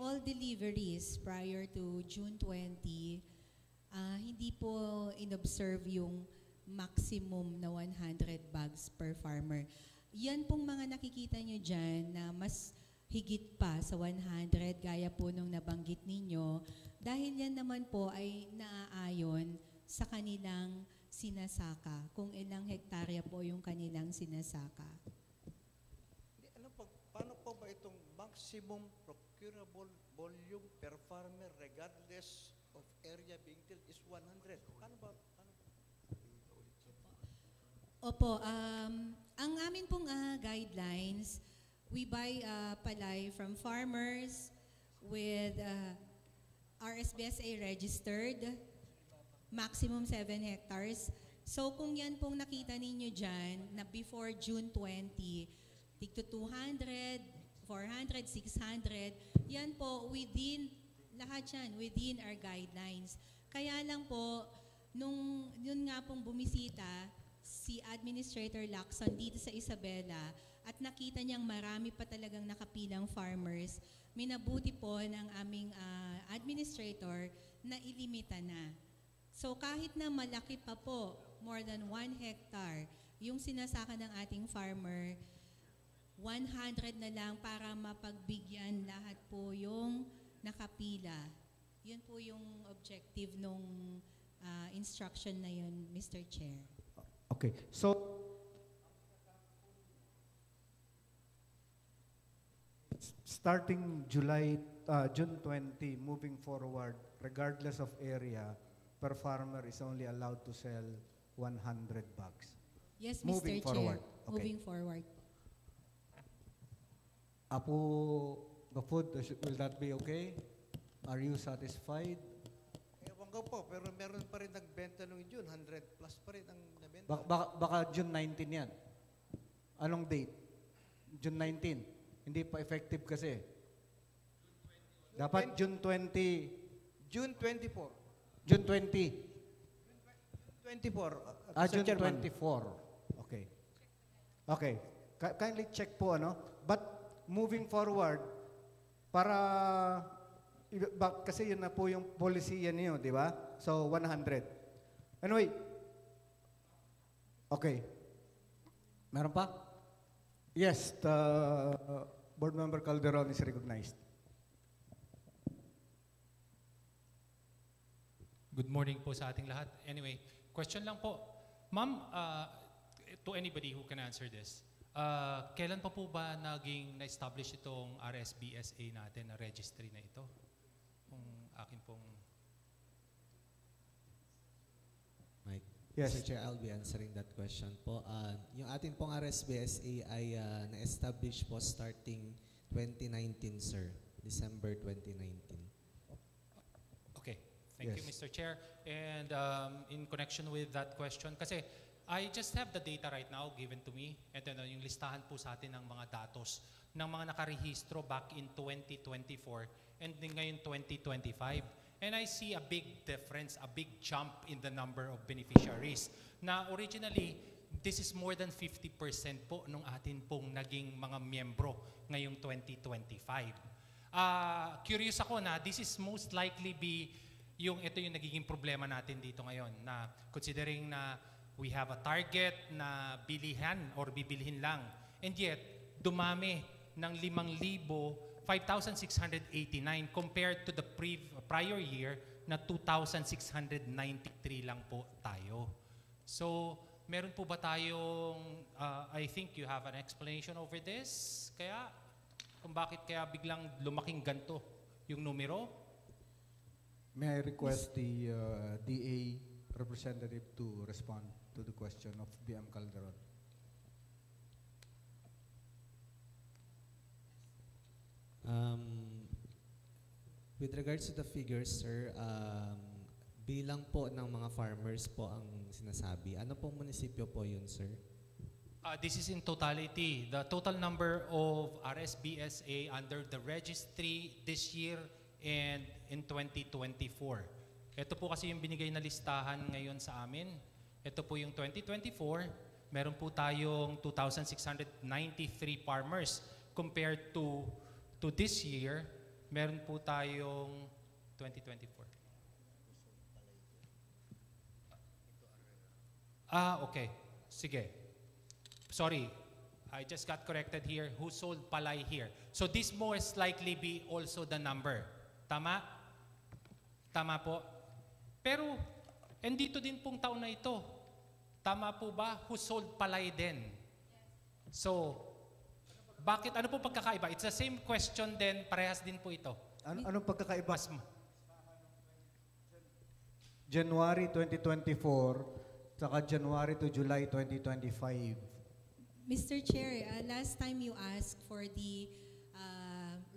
[SPEAKER 5] All deliveries prior to June 20, hindi po inobserve yung maximum na 100 bags per farmer. Yan pong mga nakikita nyo dyan na mas higit pa sa 100, gaya po nung nabanggit ninyo, dahil yan naman po ay naaayon sa kanilang sinasaka, kung ilang hektarya po yung kanilang sinasaka.
[SPEAKER 6] Paano po ba itong maximum procurable volume per farmer regardless of area being tilled is 100? Paano ba?
[SPEAKER 5] Opo, ang amin pong guidelines, we buy palay from farmers with RSBSA registered, maximum 7 hectares. So kung yan pong nakita ninyo dyan, na before June 20, tigto 200, 400, 600, yan po within, lahat yan, within our guidelines. Kaya lang po, nung yun nga pong bumisita, si Administrator Lacson dito sa Isabela, at nakita niyang marami pa talagang nakapilang farmers, minabuti po ng aming administrator na ilimita na. So kahit na malaki pa po, more than 1 hectare, yung sinasaka ng ating farmer, 100 na lang para mapagbigyan lahat po yung nakapila. Yun po yung objective nung instruction na yun, Mr. Chair.
[SPEAKER 1] Okay. So, starting June 20, moving forward, regardless of area, per farmer is only allowed to sell 100 bags.
[SPEAKER 5] Yes, Mr.
[SPEAKER 1] Moving
[SPEAKER 5] Chair.
[SPEAKER 1] forward. Okay.
[SPEAKER 5] Moving forward.
[SPEAKER 1] Apo, the food, will that be okay? Are you satisfied?
[SPEAKER 6] Ewan ko po, pero meron pa rin nagbenta nung June, 100 plus pa rin ang nabenta.
[SPEAKER 1] Baka June 19 yan. Anong date? June 19. Hindi pa effective kasi. Dapat June 20.
[SPEAKER 6] June 24.
[SPEAKER 1] June 20.
[SPEAKER 6] 24.
[SPEAKER 1] June
[SPEAKER 6] Chairman.
[SPEAKER 1] 24. Okay. Okay. Kindly check po, ano? But moving forward, kasi yun na po yung policy yan niyo, di ba? So, 100. Anyway. Okay. Meron pa? Yes, the Board Member Calderon is recognized.
[SPEAKER 7] Good morning po sa ating lahat. Anyway, question lang po. Ma'am, to anybody who can answer this, kailan pa po ba naging na-establish itong RSBSA natin na registry na ito? Kung akin pong...
[SPEAKER 8] Mike.
[SPEAKER 1] Yes.
[SPEAKER 8] Mr. Chair, I'll be answering that question po. Yung ating pong RSBSA ay na-establish po starting 2019, sir. December 2019.
[SPEAKER 7] Okay. Thank you,
[SPEAKER 1] Yes.
[SPEAKER 7] Mr. Chair. And in connection with that question, kasi I just have the data right now given to me. Ito na yung listahan po sa atin ng mga datos ng mga nakarehistro back in 2024 and din ngayon 2025. And I see a big difference, a big jump in the number of beneficiaries. Na originally, this is more than 50% po nung atin pong naging mga miyembro ngayong 2025. Curious ako na this is most likely ito yung nagiging problema natin dito ngayon na considering na we have a target na bilihan or bibilhin lang. And yet, dumami ng 5,689 compared to the prior year na 2,693 lang po tayo. So, meron po ba tayong, I think you have an explanation over this, kaya, kung bakit kaya biglang lumaking ganto yung numero?
[SPEAKER 1] May I request the DA representative to respond to the question of BM Calderon.
[SPEAKER 8] With regards to the figures, sir, bilang po ng mga farmers po ang sinasabi. Ano pong munisipyo po yun, sir?
[SPEAKER 7] This is in totality. The total number of RSBSA under the registry this year and in 2024. Ito po kasi yung binigay na listahan ngayon sa amin. Ito po yung 2024. Meron po tayong 2,693 farmers compared to this year. Meron po tayong 2024. Okay. Sige. Sorry. I just got corrected here. Who sold palay here? So this most likely be also the number. Tama? Tama po. Pero, dito din pong taon na ito. Tama po ba? Who sold palay din? So, bakit? Ano po pagkakaiba? It's the same question din. Parehas din po ito.
[SPEAKER 1] Anong pagkakaiba?
[SPEAKER 7] Mas,
[SPEAKER 1] January 2024, saka January to July 2025.
[SPEAKER 5] Mr. Chair, last time you asked for the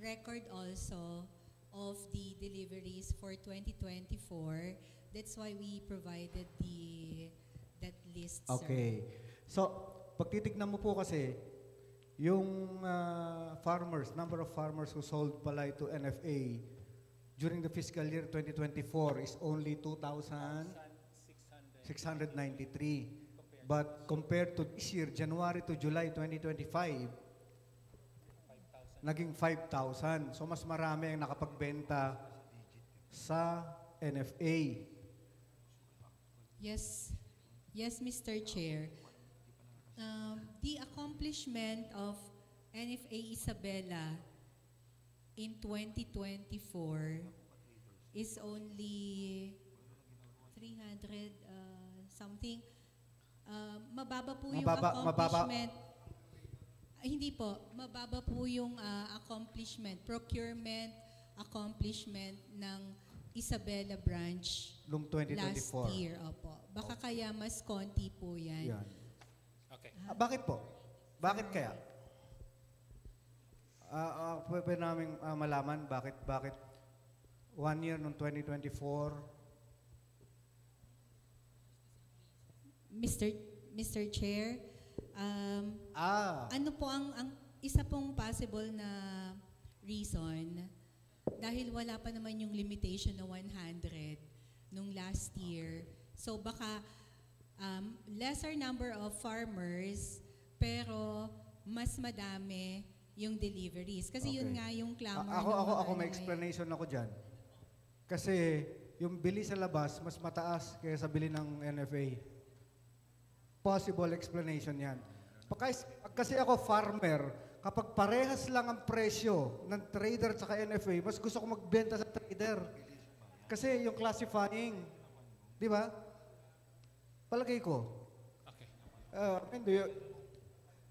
[SPEAKER 5] record also of the deliveries for 2024. That's why we provided that list, sir.
[SPEAKER 1] Okay. So, pag titignan mo po kasi, yung farmers, number of farmers who sold palay to NFA during the fiscal year 2024 is only 2,693. But compared to this year, January to July 2025, naging 5,000. So mas marami ang nakapagbenta sa NFA.
[SPEAKER 5] Yes, Mr. Chair. The accomplishment of NFA Isabela in 2024 is only 300 something. Mababa po yung accomplishment. Hindi po, mababa po yung accomplishment, procurement accomplishment ng Isabela branch
[SPEAKER 1] Noong 2024.
[SPEAKER 5] last year. Opo. Baka kaya mas konti po yan.
[SPEAKER 1] Yan.
[SPEAKER 7] okay.
[SPEAKER 1] Bakit po? Bakit kaya? Pwede namin malaman bakit 1 year noong 2024.
[SPEAKER 5] Mr. Chair, ano po ang isa pong possible na reason dahil wala pa naman yung limitation na 100 nung last year. So baka lesser number of farmers pero mas madami yung deliveries. Kasi yun
[SPEAKER 1] Okay.
[SPEAKER 5] nga yung clamor.
[SPEAKER 1] Ako may explanation ako dyan. Kasi yung bili sa labas, mas mataas kaysa sa bili ng NFA. Possible explanation yan. Kasi ako farmer, kapag parehas lang ang presyo ng trader at saka NFA, mas gusto ko magbenta sa trader. Kasi yung classifying, di ba? Palagay ko.
[SPEAKER 7] Okay.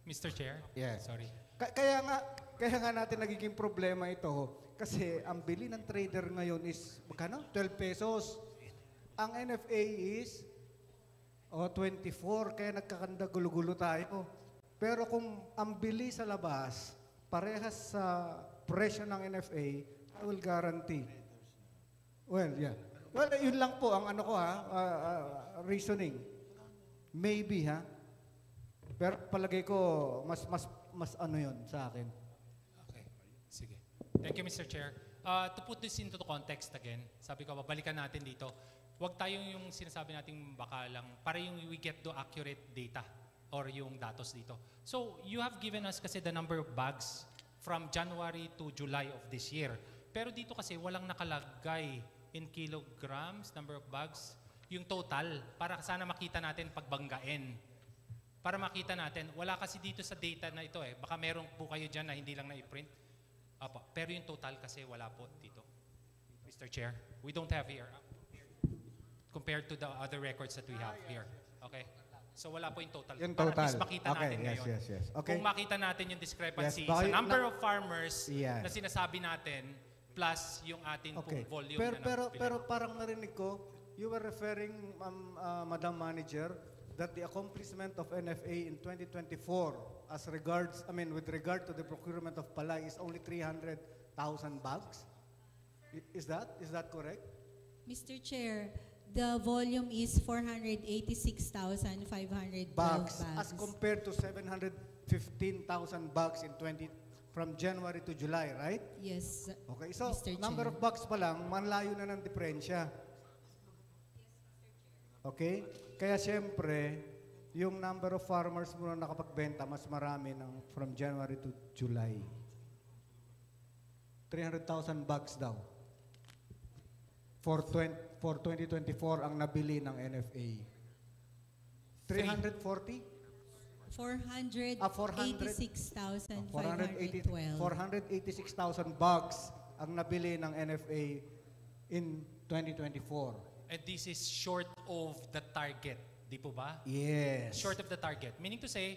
[SPEAKER 7] Mr. Chair?
[SPEAKER 1] Yes.
[SPEAKER 7] Sorry.
[SPEAKER 1] Kaya nga natin nagiging problema ito. Kasi ang bili ng trader ngayon is, magkano? 12 pesos. Ang NFA is 24, kaya nagkakanda gulo-gulo tayo. Pero kung ang bili sa labas, parehas sa presyo ng NFA, I will guarantee. Well, yeah. Well, yun lang po ang ano ko reasoning. Maybe Pero palagay ko, mas ano yun sa akin.
[SPEAKER 7] Okay. Sige. Thank you, Mr. Chair. To put this into the context again, sabi ko, babalikan natin dito. Huwag tayong yung sinasabi nating baka lang, para yung we get the accurate data or yung datos dito. So, you have given us kasi the number of bags from January to July of this year. Pero dito kasi walang nakalagay in kilograms, number of bags, yung total, para sana makita natin pagbanggain. Para makita natin, wala kasi dito sa data na ito baka meron po kayo dyan na hindi lang na-print. Pero yung total kasi wala po dito. Mr. Chair, we don't have here. Compared to the other records that we have here. Okay. So wala po yung total.
[SPEAKER 1] Yung
[SPEAKER 7] Para at least
[SPEAKER 1] total.
[SPEAKER 7] makita
[SPEAKER 1] Okay,
[SPEAKER 7] natin
[SPEAKER 1] yes,
[SPEAKER 7] ngayon.
[SPEAKER 1] yes. Okay.
[SPEAKER 7] Kung makita natin yung discrepancy
[SPEAKER 1] Yes, baka
[SPEAKER 7] sa
[SPEAKER 1] yung
[SPEAKER 7] number of farmers
[SPEAKER 1] Yes.
[SPEAKER 7] na sinasabi natin plus yung atin
[SPEAKER 1] Okay.
[SPEAKER 7] pong volume
[SPEAKER 1] Pero,
[SPEAKER 7] na
[SPEAKER 1] pero,
[SPEAKER 7] napipili.
[SPEAKER 1] pero parang narinig ko, you were referring, Madam Manager, that the accomplishment of NFA in 2024 with regard to the procurement of palay is only 300,000 bags? Is that correct?
[SPEAKER 5] Mr. Chair, the volume is 486,512
[SPEAKER 1] Bags,
[SPEAKER 5] bags.
[SPEAKER 1] as compared to 715,000 bags from January to July, right?
[SPEAKER 5] Yes,
[SPEAKER 1] Okay, so
[SPEAKER 5] Mr.
[SPEAKER 1] number
[SPEAKER 5] Chair.
[SPEAKER 1] of bags pa lang, manlayo na ng diferensya. Okay? Kaya siyempre, yung number of farmers mo na nakapagbenta, mas marami from January to July. 300,000 bags daw. For 2024 ang nabili ng NFA. 340?
[SPEAKER 5] 486,512.
[SPEAKER 1] 486,000 bags ang nabili ng NFA in 2024.
[SPEAKER 7] And this is short of the target. Di po ba?
[SPEAKER 1] Yes.
[SPEAKER 7] Short of the target. Meaning to say,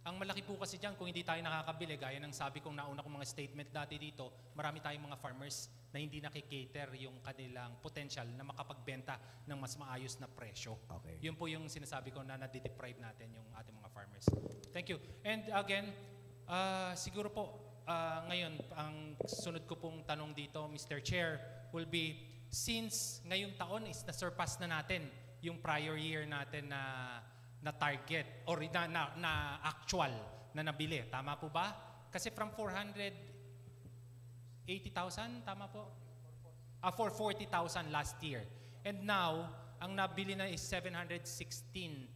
[SPEAKER 7] ang malaki po kasi dyan, kung hindi tayo nakakabili, gaya ng sabi kong nauna kong mga statement dati dito, marami tayong mga farmers na hindi nakikater yung kanilang potential na makapagbenta ng mas maayos na presyo.
[SPEAKER 1] Okay.
[SPEAKER 7] Yun po yung sinasabi ko na nade-deprive natin yung ating mga farmers. Thank you. And again, siguro po, ngayon, ang sunod ko pong tanong dito, Mr. Chair, will be, since ngayong taon is na-surpass na natin yung prior year natin na target or na actual na nabili. Tama po ba? Kasi from 480,000, tama po? 440,000 last year. And now, ang nabili na is 716,000.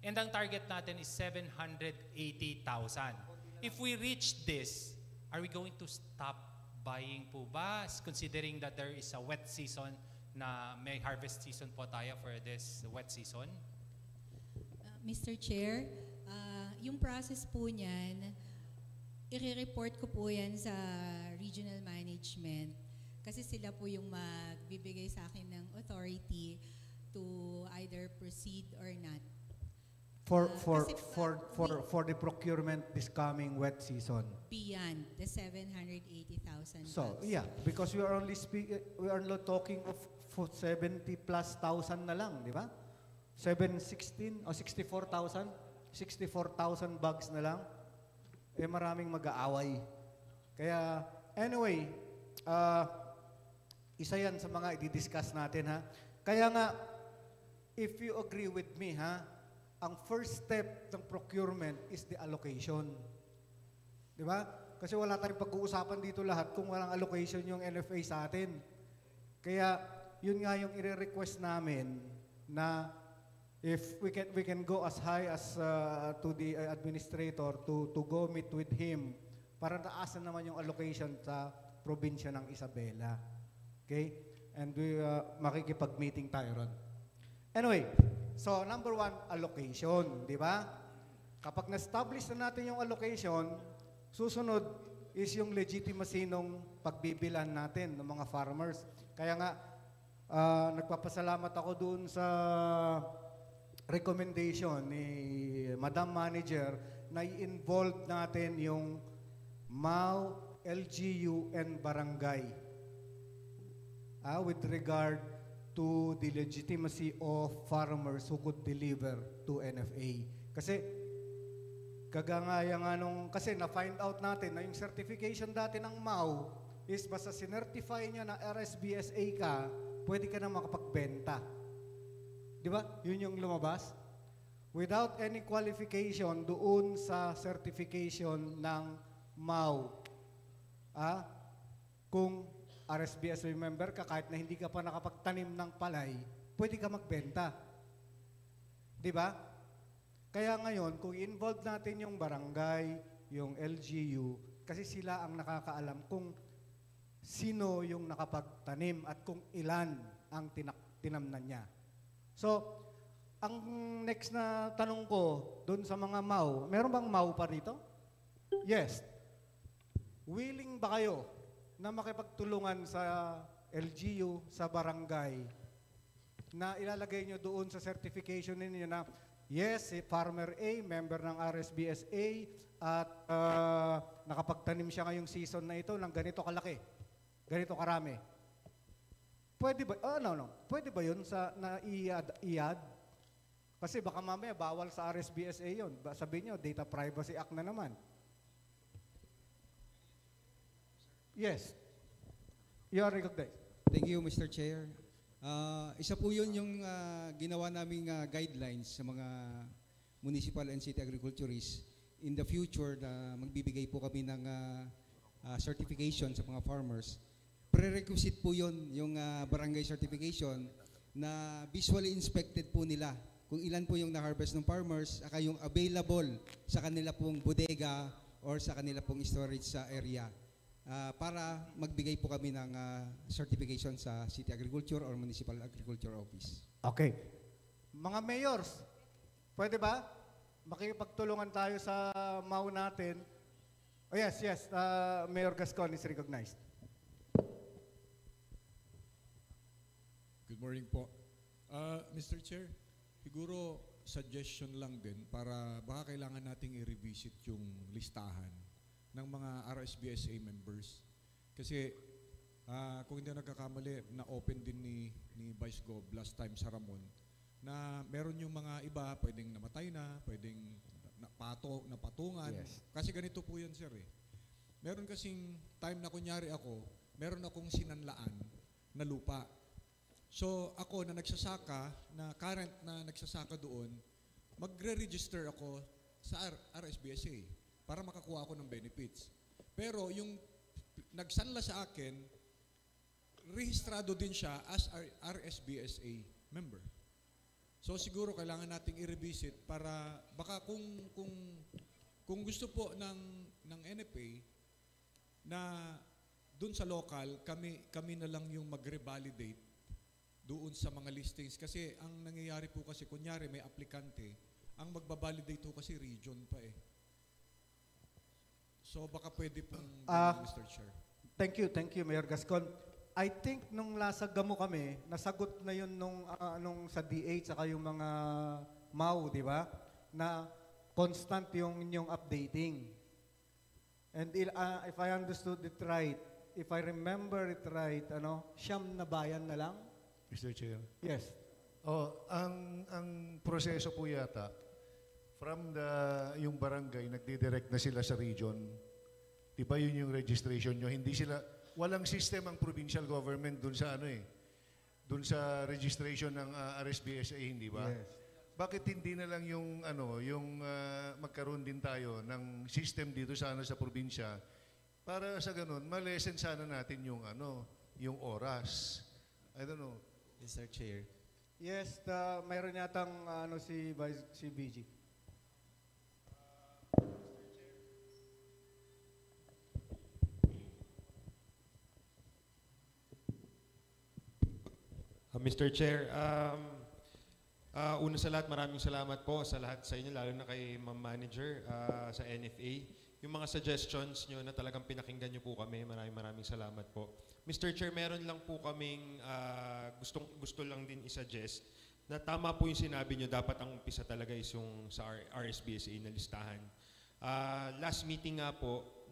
[SPEAKER 7] And ang target natin is 780,000. If we reach this, are we going to stop buying po ba? Considering that there is a wet season na may harvest season po tayo for this wet season?
[SPEAKER 5] Mr. Chair, yung process po niyan, i-report ko po yan sa regional management kasi sila po yung magbibigay sa akin ng authority to either proceed or not.
[SPEAKER 1] For
[SPEAKER 5] Kasi,
[SPEAKER 1] the procurement this coming wet season.
[SPEAKER 5] beyond the 780,000
[SPEAKER 1] So,
[SPEAKER 5] bags.
[SPEAKER 1] yeah, because we are only talking of 70 plus thousand na lang, di ba? 716 o 64,000? 64,000 bags na lang. Eh maraming mag-aaway. Kaya, anyway, isa yan sa mga i-discuss natin, ha? Kaya nga, if you agree with me, ha, ang first step ng procurement is the allocation. Di ba? Kasi wala tayong pag-uusapan dito lahat kung walang allocation yung NFA sa atin. Kaya, yun nga yung i-request namin na if we can go as high as to the administrator to go meet with him para taasan naman yung allocation sa probinsya ng Isabela. Okay? And we makikipag-meeting tayo ron. Anyway, so number 1, allocation, di ba? Kapag na-establish na natin yung allocation, susunod is yung legitimacy ng pagbibilan natin ng mga farmers. Kaya nga, nagpapasalamat ako doon sa recommendation ni Madam Manager na i-involve natin yung MAU, LGU, and Barangay with regard to the legitimacy of farmers who could deliver to NFA. Kasi kagangaya nga kasi na-find out natin na yung certification dati ng MAU is basta sinertify niya na RSBSA ka, pwede ka na makapagbenta. Di ba? Yun yung lumabas. Without any qualification doon sa certification ng MAU. Kung RSBSA member ka, kahit na hindi ka pa nakapagtanim ng palay, pwede ka magbenta. Di ba? Kaya ngayon, kung involve natin yung barangay, yung LGU, kasi sila ang nakakaalam kung sino yung nakapagtanim at kung ilan ang tinamnan niya. So, ang next na tanong ko doon sa mga MAU, meron bang MAU pa rito? Yes. Willing ba kayo na makipagtulungan sa LGU, sa barangay, na ilalagay nyo doon sa certification ninyo na yes, si Farmer A, member ng RSBSA at nakapagtanim siya ngayong season na ito ng ganito kalaki, ganito karami. Pwede ba? Pwede ba yun na i-add? Kasi baka mamaya bawal sa RSBSA yun. Sabihin nyo, Data Privacy Act na naman. Yes. You are recognized.
[SPEAKER 9] Thank you, Mr. Chair. Isa po yun yung ginawa naming guidelines sa mga municipal and city agriculturists. In the future, magbibigay po kami ng certification sa mga farmers. Prerequisite po yun, yung barangay certification, na visually inspected po nila kung ilan po yung na-harvest ng farmers, saka yung available sa kanila pong bodega or sa kanila pong storage sa area. Para magbigay po kami ng certification sa City Agriculture or Municipal Agriculture Office.
[SPEAKER 1] Okay. Mga mayors, pwede ba? Makikipagtulungan tayo sa MAU natin. Oh yes. Mayor Gascon is recognized.
[SPEAKER 10] Good morning po. Mr. Chair, siguro suggestion lang din para baka kailangan nating i-revisit yung listahan ng mga RSBSA members. Kasi kung hindi nagkakamali, na-open din ni Vice Gov last time sa Ramon, na meron yung mga iba pwedeng namatay na, pwedeng napatungan.
[SPEAKER 1] Yes.
[SPEAKER 10] Kasi ganito po yan, sir eh. Meron kasing time na kunyari ako, meron akong sinanlaan na lupa. So ako na nagsasaka, na current na nagsasaka doon, magre-register ako sa RSBSA para makakuha ako ng benefits. Pero yung nagsanla sa akin, rehistrado din siya as RSBSA member. So siguro kailangan nating i-revisit para baka kung gusto po ng NFA na doon sa local, kami na lang yung mag-revalidate doon sa mga listings. Kasi ang nangyayari po kasi, kunyari may aplikante, ang magbabalidate po kasi region pa eh. So baka pwede pong Mr. Chair.
[SPEAKER 1] Thank you, Mayor Gascon. I think nung lasag mo kami, nasagot na yun nung sa DH saka yung mga MAU, di ba? Na constant yung inyong updating. And if I understood it right, if I remember it right, siyam na bayan na lang?
[SPEAKER 11] Mr. Chair.
[SPEAKER 1] Yes.
[SPEAKER 11] Ang proseso po yata, from yung barangay, nagdidirect na sila sa region. Diba yun yung registration nyo? Hindi sila, walang system ang provincial government dun sa dun sa registration ng RSBSA, hindi ba?
[SPEAKER 1] Yes.
[SPEAKER 11] Bakit hindi na lang yung magkaroon din tayo ng system dito sana sa probinsya para sa ganun, malesen sana natin yung oras. I don't know.
[SPEAKER 8] Mr. Chair.
[SPEAKER 1] Yes, mayroon yatang si BG.
[SPEAKER 12] Mr. Chair, una sa lahat, maraming salamat po sa lahat sa inyo, lalo na kay Ma'am Manager sa NFA. Yung mga suggestions nyo na talagang pinakinggan nyo po kami, maraming salamat po. Mr. Chair, meron lang po kaming gusto lang din isuggest na tama po yung sinabi nyo, dapat ang umpisa talaga is yung sa RSBSA na listahan. Last meeting nga po,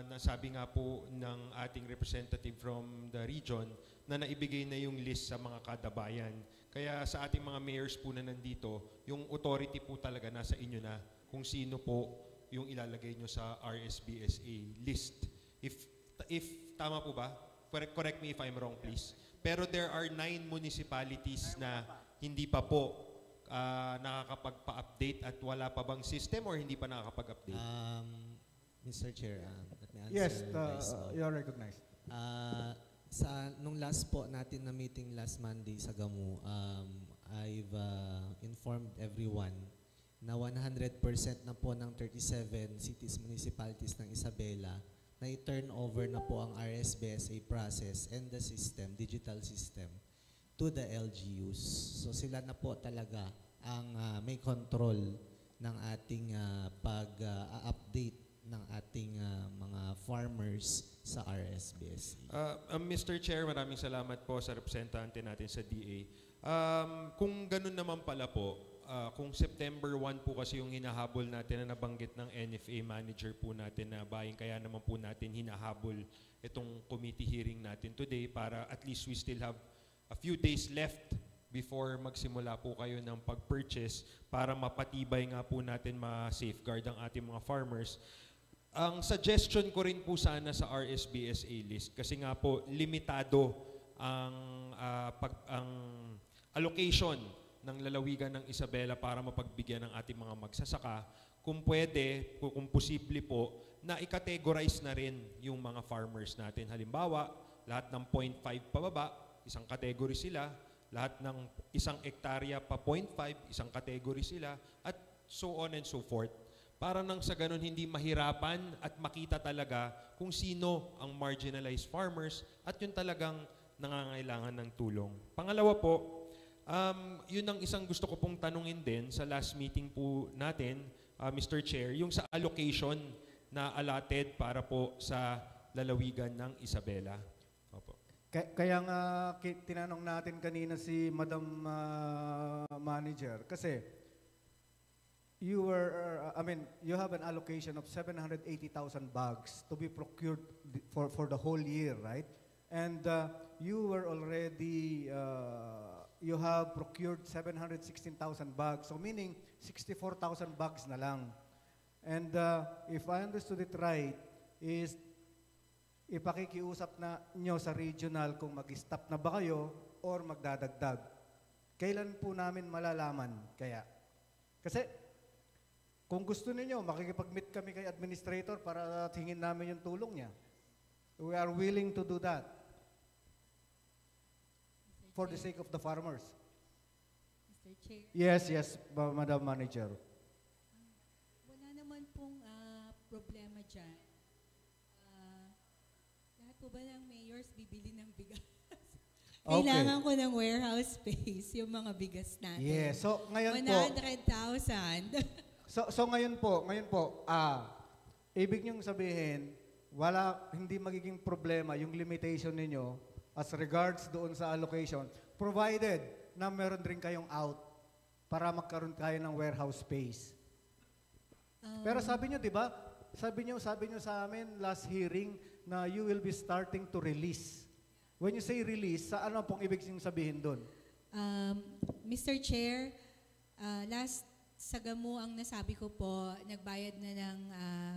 [SPEAKER 12] nasabi nga po ng ating representative from the region na naibigay na yung list sa mga kadabayan. Kaya sa ating mga mayors po na nandito, yung authority po talaga nasa inyo na kung sino po yung ilalagay nyo sa RSBSA list. If tama po ba? Correct me if I'm wrong, please. Pero there are 9 municipalities na hindi pa po nakakapagpa-update at wala pa bang system or hindi pa nakakapag-update?
[SPEAKER 8] Mr. Chair, let me answer.
[SPEAKER 1] Yes, you are recognized.
[SPEAKER 8] Nung last po natin na meeting last Monday sa Gamu, I've informed everyone na 100% na po ng 37 cities, municipalities ng Isabela na i-turn over na po ang RSBSA process and the system, digital system, to the LGUs. So sila na po talaga ang may control ng ating pag-update ng ating mga farmers sa RSBSA.
[SPEAKER 12] Mr. Chair, maraming salamat po sa representante natin sa DA. Kung ganun naman pala po, kung September 1 po kasi yung hinahabol natin na nabanggit ng NFA manager po natin na buying, kaya naman po natin hinahabol itong committee hearing natin today para at least we still have a few days left before magsimula po kayo ng pag-purchase para mapatibay nga po natin ma-safeguard ang ating mga farmers. Ang suggestion ko rin po sana sa RSBSA list kasi nga po limitado ang allocation ng lalawigan ng Isabela para mapagbigyan ng ating mga magsasaka. Kung pwede, kung posible po, na i-categorize na rin yung mga farmers natin. Halimbawa, lahat ng 0.5 pababa, isang category sila. Lahat ng isang hektarya pa 0.5, isang category sila. At so on and so forth. Para nang sa ganun hindi mahirapan at makita talaga kung sino ang marginalized farmers at yun talagang nangangailangan ng tulong. Pangalawa po, yun ang isang gusto ko pong tanungin din sa last meeting po natin, Mr. Chair, yung sa allocation na allotted para po sa lalawigan ng Isabela. Opo.
[SPEAKER 1] Kaya nga tinanong natin kanina si Madam Manager kasi you have an allocation of 780,000 bags to be procured for the whole year, right? And you were already you have procured 716,000 bags, so meaning 64,000 bags na lang. And if I understood it right, is ipakikiusap na nyo sa regional kung mag-stop na ba kayo or magdadagdag. Kailan po namin malalaman kaya? Kasi kung gusto niyo makikipag-meet kami kay administrator para tingin namin yung tulong niya. We are willing to do that. For the sake of the farmers.
[SPEAKER 5] Mr. Chair.
[SPEAKER 1] Yes, Madam Manager.
[SPEAKER 5] Wala naman pong problema dyan. Lahat po ba ng mayors bibili ng bigas? Kailangan ko ng warehouse space, yung mga bigas natin.
[SPEAKER 1] Yes, so ngayon
[SPEAKER 5] 100,000.
[SPEAKER 1] So ngayon po, ibig niyong sabihin, hindi magiging problema yung limitation ninyo as regards doon sa allocation, provided na meron rin kayong out para magkaroon kayo ng warehouse space. Pero sabi nyo, di ba? Sabi nyo sa amin last hearing na you will be starting to release. When you say release, ano pong ibig sabihin doon?
[SPEAKER 5] Mr. Chair, last sa GAMU ang nasabi ko po, nagbayad na ng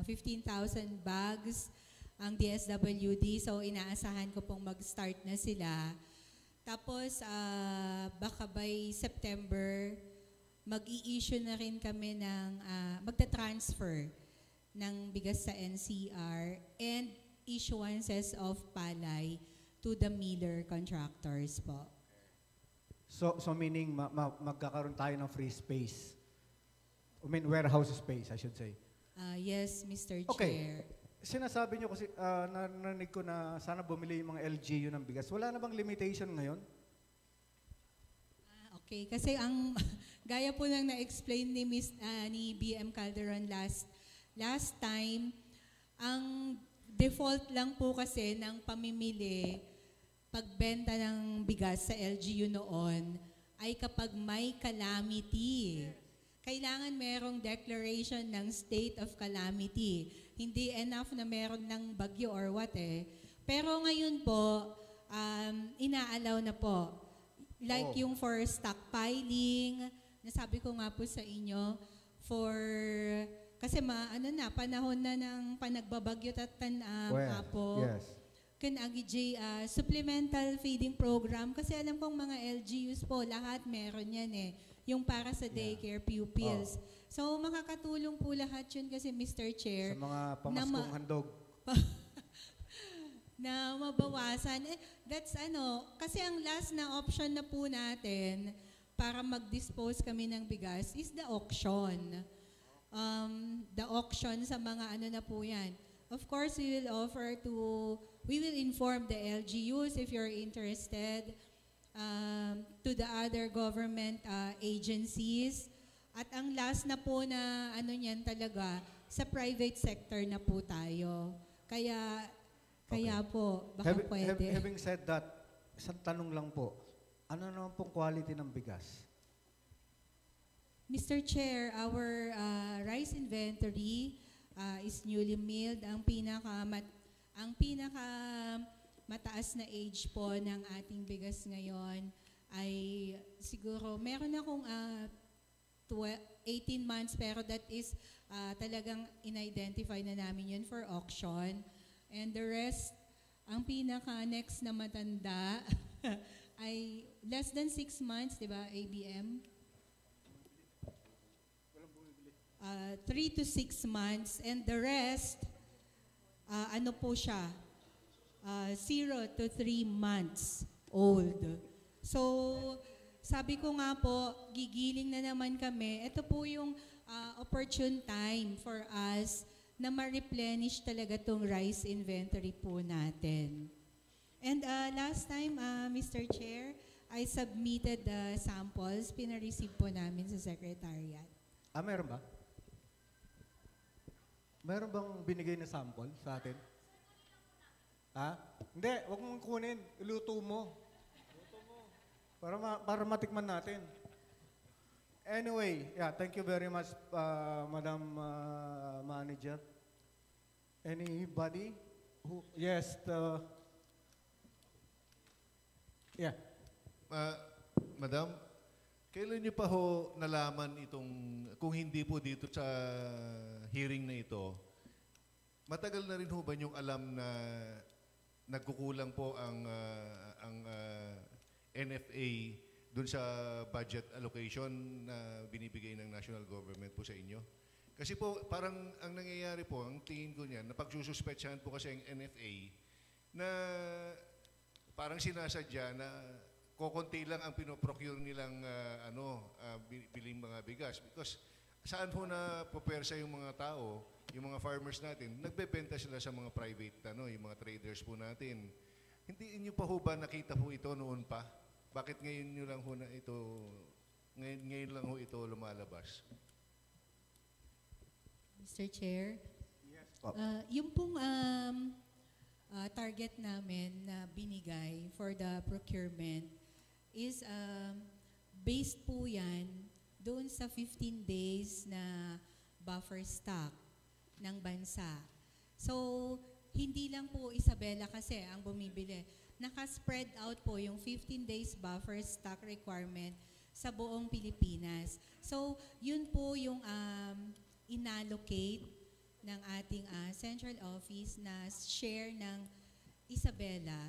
[SPEAKER 5] 15,000 bags ang DSWD, so inaasahan ko pong mag-start na sila. Tapos, baka by September, mag-i-issue na rin kami ng, magta-transfer ng bigas sa NCR and issuances of palay to the miller contractors po.
[SPEAKER 1] So meaning, magkakaroon tayo ng free space? Warehouse space, I should say.
[SPEAKER 5] Yes, Mr.
[SPEAKER 1] Okay.
[SPEAKER 5] Chair.
[SPEAKER 1] Sinasabi nyo kasi, narinig ko na sana bumili yung mga LGU ng bigas. Wala na bang limitation ngayon?
[SPEAKER 5] Okay, kasi gaya po nang na-explain ni BM Calderon last time, ang default lang po kasi ng pamimili, pagbenta ng bigas sa LGU noon, ay kapag may calamity. Kailangan merong declaration ng state of calamity. Hindi enough na meron ng bagyo or what Pero ngayon po, inaalaw na po. Like yung for stockpiling, nasabi ko nga po sa inyo, kasi panahon na ng panagbabagyo at po.
[SPEAKER 1] Yes.
[SPEAKER 5] Agi supplemental feeding program, kasi alam kong mga LGUs po, lahat meron yan yung para sa daycare pupils. So, makakatulong po lahat yun kasi, Mr. Chair.
[SPEAKER 1] Sa mga pamaskong handog.
[SPEAKER 5] Na mabawasan. That's kasi ang last na option na po natin para mag-dispose kami ng bigas is the auction. The auction sa mga na po yan. Of course, we will inform the LGUs if you're interested, to the other government agencies. At ang last na po na niyan talaga, sa private sector na po tayo. Kaya po, baka pwede.
[SPEAKER 1] Having said that, isang tanong lang po. Ano naman pong quality ng bigas?
[SPEAKER 5] Mr. Chair, our rice inventory is newly milled. Ang pinaka mataas na age po ng ating bigas ngayon ay siguro meron akong 18 months, pero that is talagang in-identify na namin yun for auction. And the rest, ang pinaka next na matanda ay less than 6 months, di ba, ABM? 3 to 6 months. And the rest, ano po siya? 0 to 3 months old. So, sabi ko nga po, gigiling na naman kami. Ito po yung opportune time for us na ma-replenish talaga tong rice inventory po natin. And last time, Mr. Chair, I submitted the samples. Pina-receive po namin sa Secretariat.
[SPEAKER 1] Meron ba? Meron bang binigay na sample sa atin? Hindi, wag mong kunin. Iluto mo. Para matikman natin. Anyway, yeah, thank you very much, Madam Manager. Anybody? Yes, yeah.
[SPEAKER 11] Madam, kailan niyo pa ho nalaman itong, kung hindi po dito sa hearing na ito, matagal na rin ho ba niyong alam na nagkukulang po ang NFA dun sa budget allocation na binibigay ng national government po sa inyo? Kasi po, parang ang nangyayari po, ang tingin ko niyan, napagsususpetsahan po kasi ang NFA na parang sinasadya na kokonti lang ang pinoprocure nilang biling mga bigas. Because saan ho na pupersa yung mga tao, yung mga farmers natin, nagbebenta sila sa mga private, yung mga traders po natin. Hindi inyo pa ho ba nakita po ito noon pa? Bakit ngayon nyo lang ho na ito, ngayon lang ho ito lumalabas?
[SPEAKER 5] Mr. Chair?
[SPEAKER 1] Yes.
[SPEAKER 5] Yung pong target namin na binigay for the procurement is based po yan doon sa 15 days na buffer stock ng bansa. So, hindi lang po Isabela kasi ang bumibili. Naka-spread out po yung 15 days buffer stock requirement sa buong Pilipinas. So, yun po yung inallocate ng ating central office na share ng Isabela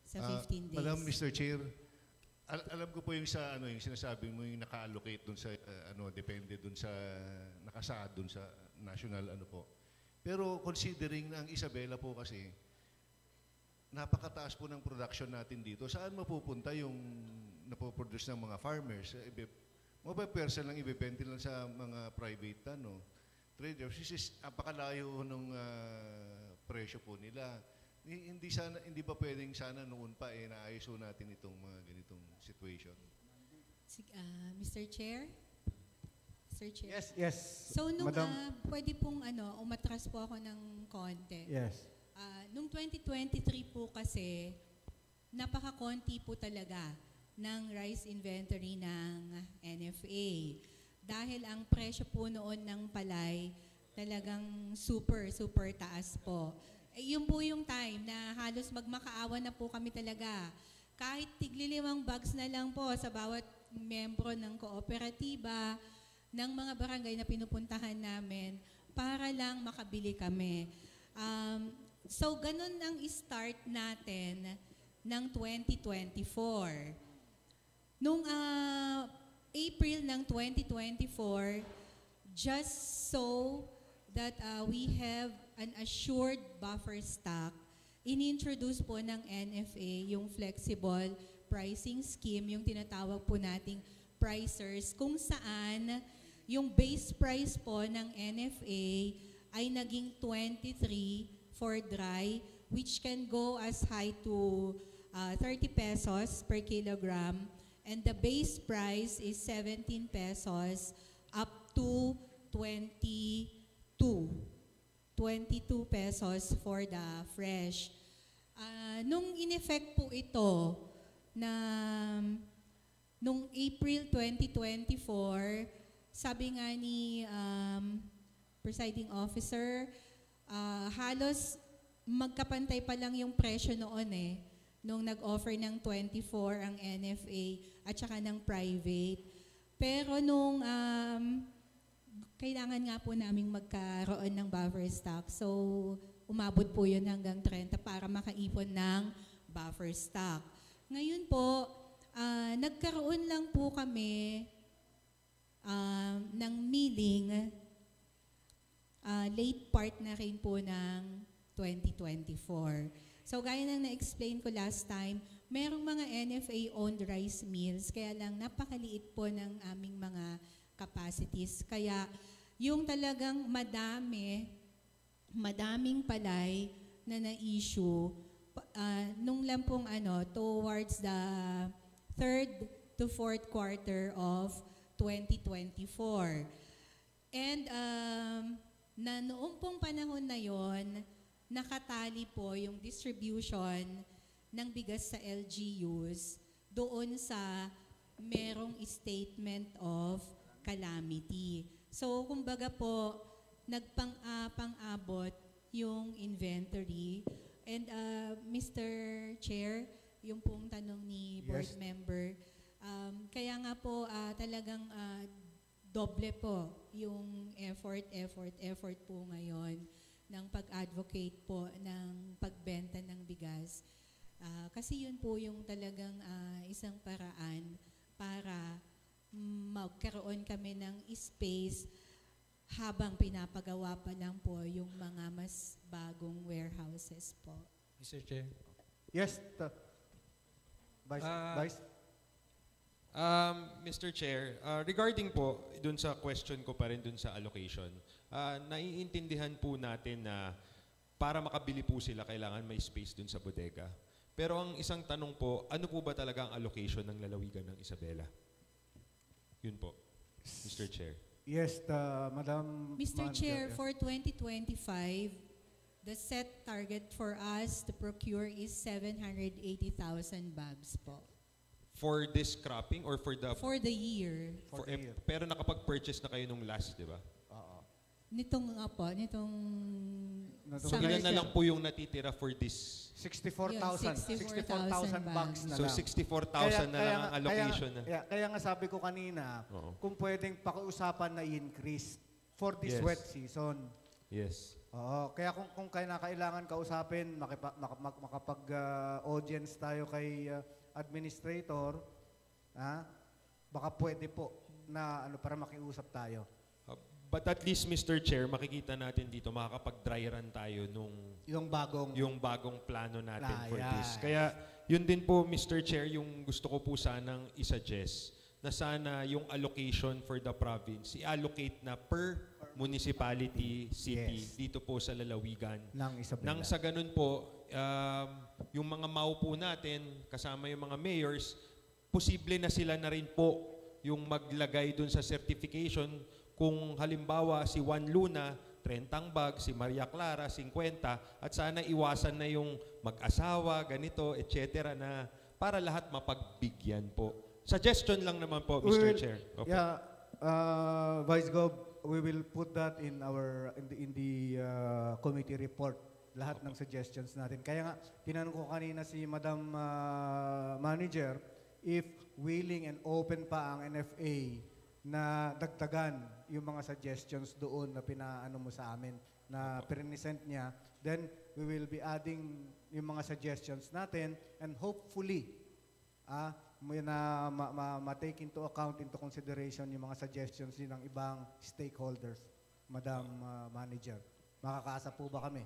[SPEAKER 5] sa 15 days.
[SPEAKER 11] Madam Mr. Chair, alam ko po yung sa yung sinasabi mo yung naka-allocate dun sa depende dun sa nakasaad dun sa national po. Pero considering na ang Isabela po kasi napakataas po ng production natin dito, saan mapupunta yung napoproduce ng mga farmers? Mapapersa lang ibebenta lang sa mga private traders. This is napakalayo ng presyo po nila. Hindi pa pwedeng sana noon pa naayos natin itong mga ganitong situation.
[SPEAKER 5] Mr. Chair? Mr. Chair?
[SPEAKER 1] Yes, yes.
[SPEAKER 5] So, nung
[SPEAKER 1] Madam.
[SPEAKER 5] pwede pong umatras po ako ng konti.
[SPEAKER 1] Yes.
[SPEAKER 5] Nung 2023 po kasi, napakakonti po talaga ng rice inventory ng NFA. Dahil ang presyo po noon ng palay, talagang super taas po. Yun po yung time na halos magmakaawa na po kami talaga. Kahit tigli-5 bags na lang po sa bawat membro ng kooperatiba, ng mga barangay na pinupuntahan namin para lang makabili kami. So, ganun ang start natin ng 2024. Nung April ng 2024, just so that we have an assured buffer stock, inintroduce po ng NFA yung flexible pricing scheme, yung tinatawag po nating pricers, kung saan yung base price po ng NFA ay naging 23 for dry, which can go as high to 30 pesos per kilogram, and the base price is 17 pesos up to 22 pesos for the fresh. Nung in-effect po ito na nung April 2024, sabi nga ni presiding officer, halos magkapantay pa lang yung presyo noon nung nag-offer ng 24 ang NFA at saka ng private. Pero nung kailangan nga po naming magkaroon ng buffer stock, so umabot po yun hanggang 30 para makaipon ng buffer stock. Ngayon po, nagkaroon lang po kami ng milling late part na rin po ng 2024. So gaya ng na-explain ko last time, merong mga NFA-owned rice mills, kaya lang napakaliit po ng aming mga capacities. Kaya yung talagang madaming palay na na-issue, nung lang pong towards the 3rd to 4th quarter of 2024. And na noong pong panahon na yon, nakatali po yung distribution ng bigas sa LGUs doon sa merong statement of calamity. So, kumbaga po, nagpang-abot yung inventory. And Mr. Chair, yung pong tanong ni board member, kaya nga po talagang doble po yung effort po ngayon ng pag-advocate po ng pagbenta ng bigas. Kasi yun po yung talagang isang paraan para magkaroon kami ng space habang pinapagawa pa lang po yung mga mas bagong warehouses po.
[SPEAKER 7] Mr. Chair.
[SPEAKER 1] Yes, Vice.
[SPEAKER 12] Mr. Chair, regarding po dun sa question ko pa rin dun sa allocation, naiintindihan po natin na para makabili po sila, kailangan may space dun sa bodega. Pero ang isang tanong po, ano po ba talaga ang allocation ng lalawigan ng Isabela? Yun po, Mr. Chair.
[SPEAKER 1] Yes, Madam
[SPEAKER 5] Mr.
[SPEAKER 1] Manager,
[SPEAKER 5] Chair,
[SPEAKER 1] yes.
[SPEAKER 5] for 2025, the set target for us to procure is 780,000 bags po.
[SPEAKER 12] For this cropping or for the...
[SPEAKER 5] For the year.
[SPEAKER 1] For the year.
[SPEAKER 12] Pero nakapag-purchase na kayo nung last, di ba?
[SPEAKER 5] Nitong
[SPEAKER 12] So ilan na lang po yung natitira for this?
[SPEAKER 1] 64,000.
[SPEAKER 5] 64,000
[SPEAKER 1] bags na
[SPEAKER 12] So
[SPEAKER 1] lang.
[SPEAKER 12] 64,000 na lang ang allocation na.
[SPEAKER 1] Kaya nga sabi ko kanina, kung pwedeng pakiusapan na i-increase for this
[SPEAKER 12] Yes.
[SPEAKER 1] wet season.
[SPEAKER 12] Yes.
[SPEAKER 1] Oo, kaya kung kailangan kausapin, makapag-audience tayo kay administrator, baka pwede po na para makiusap tayo.
[SPEAKER 12] But at least, Mr. Chair, makikita natin dito, makakapag-dry run tayo nung yung bagong plano natin for this. Kaya yun din po, Mr. Chair, yung gusto ko po sanang isuggest na sana yung allocation for the province, i-allocate na per municipality, city, dito po sa lalawigan.
[SPEAKER 1] Ng Isabela.
[SPEAKER 12] Nang sa ganun po, yung mga MAU po natin, kasama yung mga mayors, posible na sila na rin po yung maglagay dun sa certification. Kung halimbawa si Juan Luna, 30 bag, si Maria Clara, 50, at sana iwasan na yung mag-asawa, ganito, etc. na para lahat mapagbigyan po. Suggestion lang naman po, Mr. Chair. Opo.
[SPEAKER 1] Yeah, Vice Gov, we will put that in the committee report, lahat ng suggestions natin. Kaya nga, tinanong ko kanina si Madam Manager, if willing and open pa ang NFA na dagdagan yung mga suggestions doon na pinaano mo sa amin, na present niya, then we will be adding yung mga suggestions natin and hopefully ma-take into account, into consideration yung mga suggestions din ng ibang stakeholders, Madam Manager. Makakaasa po ba kami?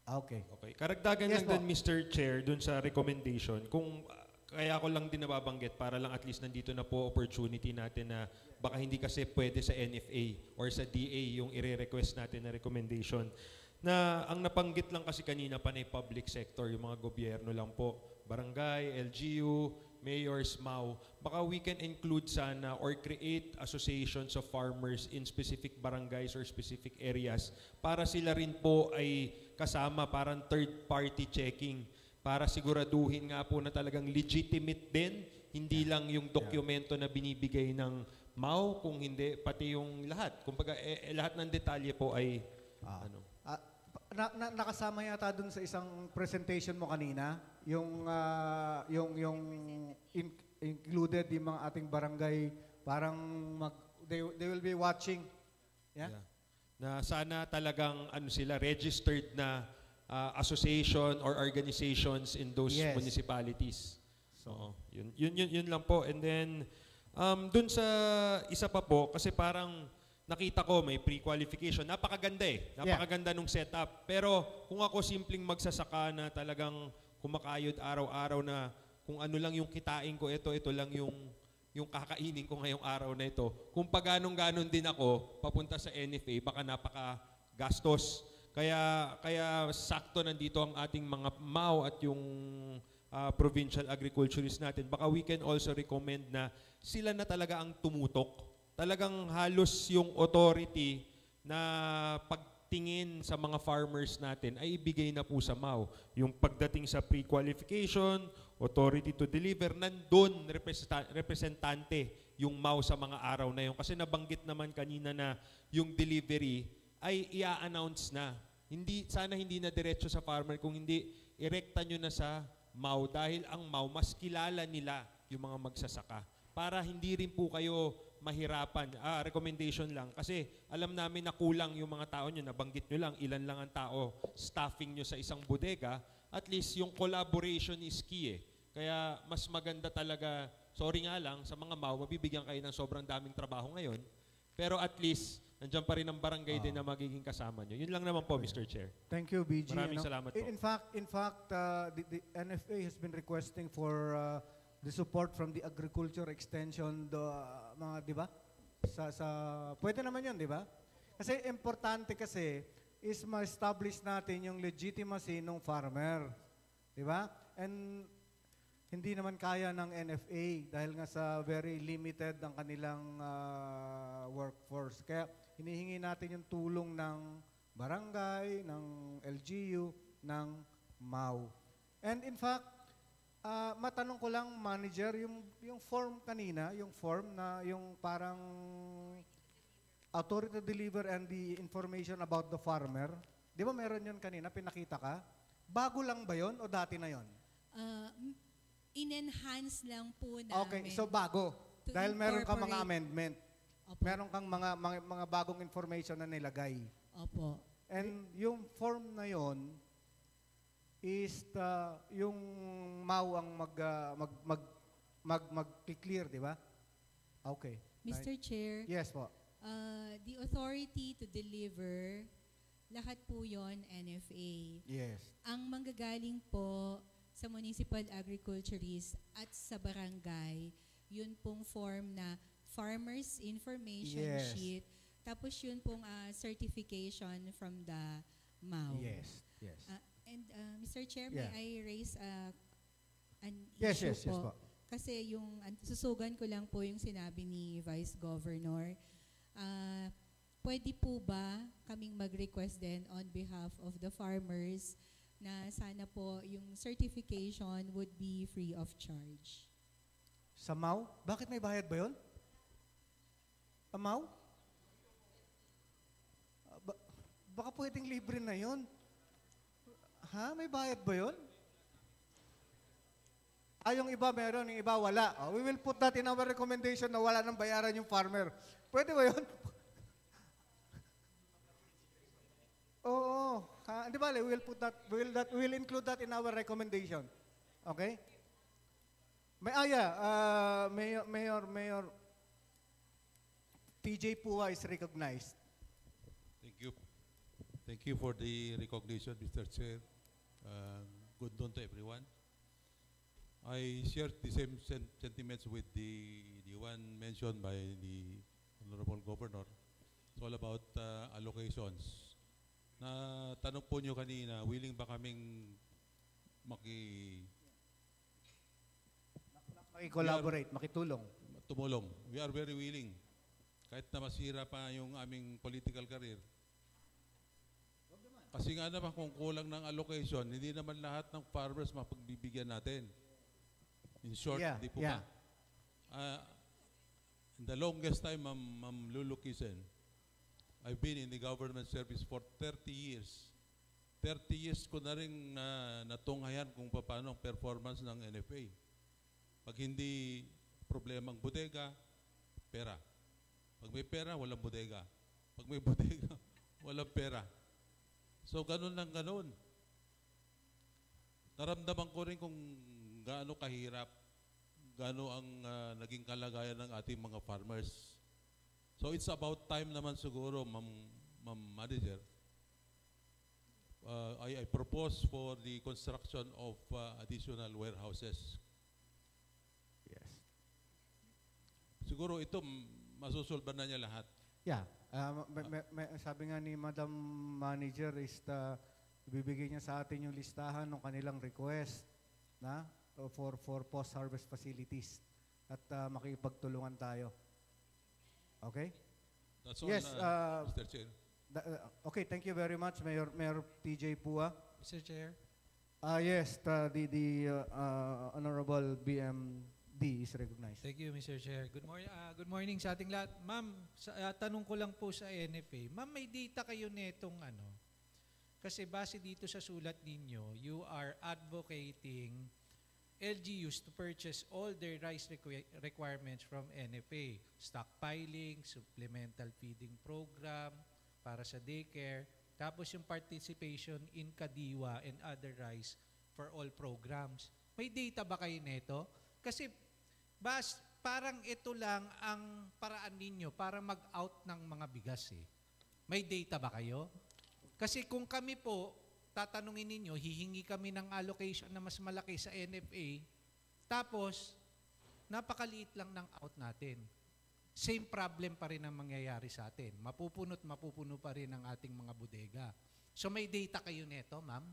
[SPEAKER 1] Okay.
[SPEAKER 12] Karagdagan
[SPEAKER 1] Yes
[SPEAKER 12] lang
[SPEAKER 1] po.
[SPEAKER 12] din, Mr. Chair, dun sa recommendation, kung kaya ako lang din nababanggit para lang at least nandito na po opportunity natin na baka hindi kasi pwede sa NFA or sa DA yung i-request natin na recommendation. Na ang napanggit lang kasi kanina pa na public sector, yung mga gobyerno lang po, barangay, LGU, mayors, MAU, baka we can include sana or create associations of farmers in specific barangays or specific areas para sila rin po ay kasama, parang third party checking, para siguraduhin nga po na talagang legitimate din hindi lang yung dokumento na binibigay ng MAU, kung hindi, pati yung lahat. Kumbaga, lahat ng detalye po ay, ano.
[SPEAKER 1] Nakasama yata dun sa isang presentation mo kanina, yung included yung mga ating barangay, parang they will be watching. Yeah?
[SPEAKER 12] Na sana talagang ano sila, registered na association or organizations in those municipalities. So, yun lang po. And then, dun sa isa pa po, kasi parang nakita ko may pre-qualification. Napakaganda Napakaganda nung setup. Pero kung ako simpleng magsasaka na talagang kumakayod araw-araw na kung ano lang yung kitain ko, ito lang yung kakainin ko ngayong araw na ito. Kung paganong-ganon din ako, papunta sa NFA, baka napaka-gastos. Kaya sakto nandito ang ating mga MAU at yung provincial agriculturists natin. Baka we can also recommend na sila na talaga ang tumutok. Talagang halos yung authority na pagtingin sa mga farmers natin ay ibigay na po sa MAU. Yung pagdating sa pre-qualification, authority to deliver, nandun representante yung MAU sa mga araw na yun. Kasi nabanggit naman kanina na yung delivery ay i-announce na. Sana hindi na diretso sa farmer, kung hindi, irekta nyo na sa MAU dahil ang MAU, mas kilala nila yung mga magsasaka. Para hindi rin po kayo mahirapan. Recommendation lang. Kasi alam namin na kulang yung mga tao nyo, nabanggit nyo lang, ilan lang ang tao, staffing nyo sa isang bodega, at least yung collaboration is key Kaya mas maganda talaga, sorry nga lang, sa mga MAU, mabibigyan kayo ng sobrang daming trabaho ngayon, pero at least, nandiyan pa rin ang barangay din na magiging kasama nyo. Yun lang naman po, Mr. Chair.
[SPEAKER 1] Thank you, BG.
[SPEAKER 12] Maraming salamat po.
[SPEAKER 1] In fact, the NFA has been requesting for the support from the agriculture extension, mga, di ba? Pwede naman yun, di ba? Kasi importante kasi is ma-establish natin yung legitimacy ng farmer. Di ba? And hindi naman kaya ng NFA dahil nga sa very limited ang kanilang workforce. Kaya hinihingi natin yung tulong ng barangay, ng LGU, ng MAU. And in fact, matanong ko lang, manager, yung form kanina, yung form na yung parang authority to deliver and the information about the farmer, di ba meron yun kanina, pinakita ka? Bago lang ba yun o dati na yun?
[SPEAKER 5] In-enhance lang po namin.
[SPEAKER 1] Okay, so bago. Dahil meron kang mga amendment.
[SPEAKER 5] Opo.
[SPEAKER 1] Meron kang mga bagong information na nilagay.
[SPEAKER 5] Opo.
[SPEAKER 1] And yung form na yon is yung MAU ang mag-clear, di ba? Okay.
[SPEAKER 5] Mr. Chair.
[SPEAKER 1] Yes po.
[SPEAKER 5] The authority to deliver, lahat po yon NFA.
[SPEAKER 1] Yes.
[SPEAKER 5] Ang manggagaling po sa municipal agriculturist at sa barangay, yun pong form na farmers information sheet, tapos yun pong certification from the MAU.
[SPEAKER 1] Yes, yes.
[SPEAKER 5] And Mr. Chair, may I raise an
[SPEAKER 1] Yes,
[SPEAKER 5] issue
[SPEAKER 1] yes, yes po.
[SPEAKER 5] Kasi yung, susugan ko lang po yung sinabi ni Vice Governor. Pwede po ba kaming mag-request din on behalf of the farmers na sana po yung certification would be free of charge?
[SPEAKER 1] Sa MAU? Bakit may bayad ba yun? Sa MAU? Baka pwedeng libre na yun. Ha? May bayad ba yun? Yung iba meron, yung iba wala. We will put that in our recommendation na wala nang bayaran yung farmer. Pwede ba yun? Oo. Di ba, we will put that, we will include that in our recommendation. Okay? Mayor TJ Pua is recognized.
[SPEAKER 13] Thank you. Thank you for the recognition, Mr. Chair. Good dawn to everyone. I share the same sentiments with the one mentioned by the Honorable Governor. It's all about allocations. Na tanong po nyo kanina, willing ba kaming
[SPEAKER 1] Maki-collaborate, makitulong.
[SPEAKER 13] Tumulong. We are very willing. Kahit na masira pa yung aming political career. Kasi nga naman kung kulang ng allocation, hindi naman lahat ng farmers mapagbibigyan natin. In short, hindi po ba? in the longest time, Ma'am Lulu Kisen, I've been in the government service for 30 years. 30 years ko na rin natunghayan kung paano ang performance ng NFA. Pag hindi problemang bodega, pera. Pag may pera, walang bodega. Pag may bodega, walang pera. So, ganun lang ganun. Naramdaman ko rin kung gaano kahirap, gaano ang naging kalagayan ng ating mga farmers. So, it's about time naman siguro, Ma'am Manager. I propose for the construction of additional warehouses.
[SPEAKER 1] Yes.
[SPEAKER 13] Siguro ito, masusolban na niya lahat.
[SPEAKER 1] Yeah. Sabi nga ni Madam Manager is ibibigay niya sa atin yung listahan ng kanilang request na for post-harvest facilities at makipagtulungan tayo. Okay?
[SPEAKER 13] That's all,
[SPEAKER 1] yes,
[SPEAKER 13] Mr. Chair.
[SPEAKER 1] Okay, thank you very much, Mayor PJ Pua.
[SPEAKER 14] Mr. Chair.
[SPEAKER 1] Yes, the Honorable BMD is recognized.
[SPEAKER 14] Thank you, Mr. Chair. Good morning sa ating lahat. Ma'am, tanong ko lang po sa NFA. Ma'am, may data kayo netong ano? Kasi base dito sa sulat ninyo, you are advocating LGUs to purchase all their rice requirements from NFA. Stockpiling, supplemental feeding program, para sa daycare, tapos yung participation in Kadiwa and other rice for all programs. May data ba kayo neto? Kasi parang ito lang ang paraan ninyo para mag-out ng mga bigas eh. May data ba kayo? Kasi kung kami po, tatanungin ninyo, hihingi kami ng allocation na mas malaki sa NFA, tapos napakaliit lang ng out natin. Same problem pa rin ang mangyayari sa atin. Mapupuno pa rin ang ating mga bodega. So may data kayo neto, ma'am?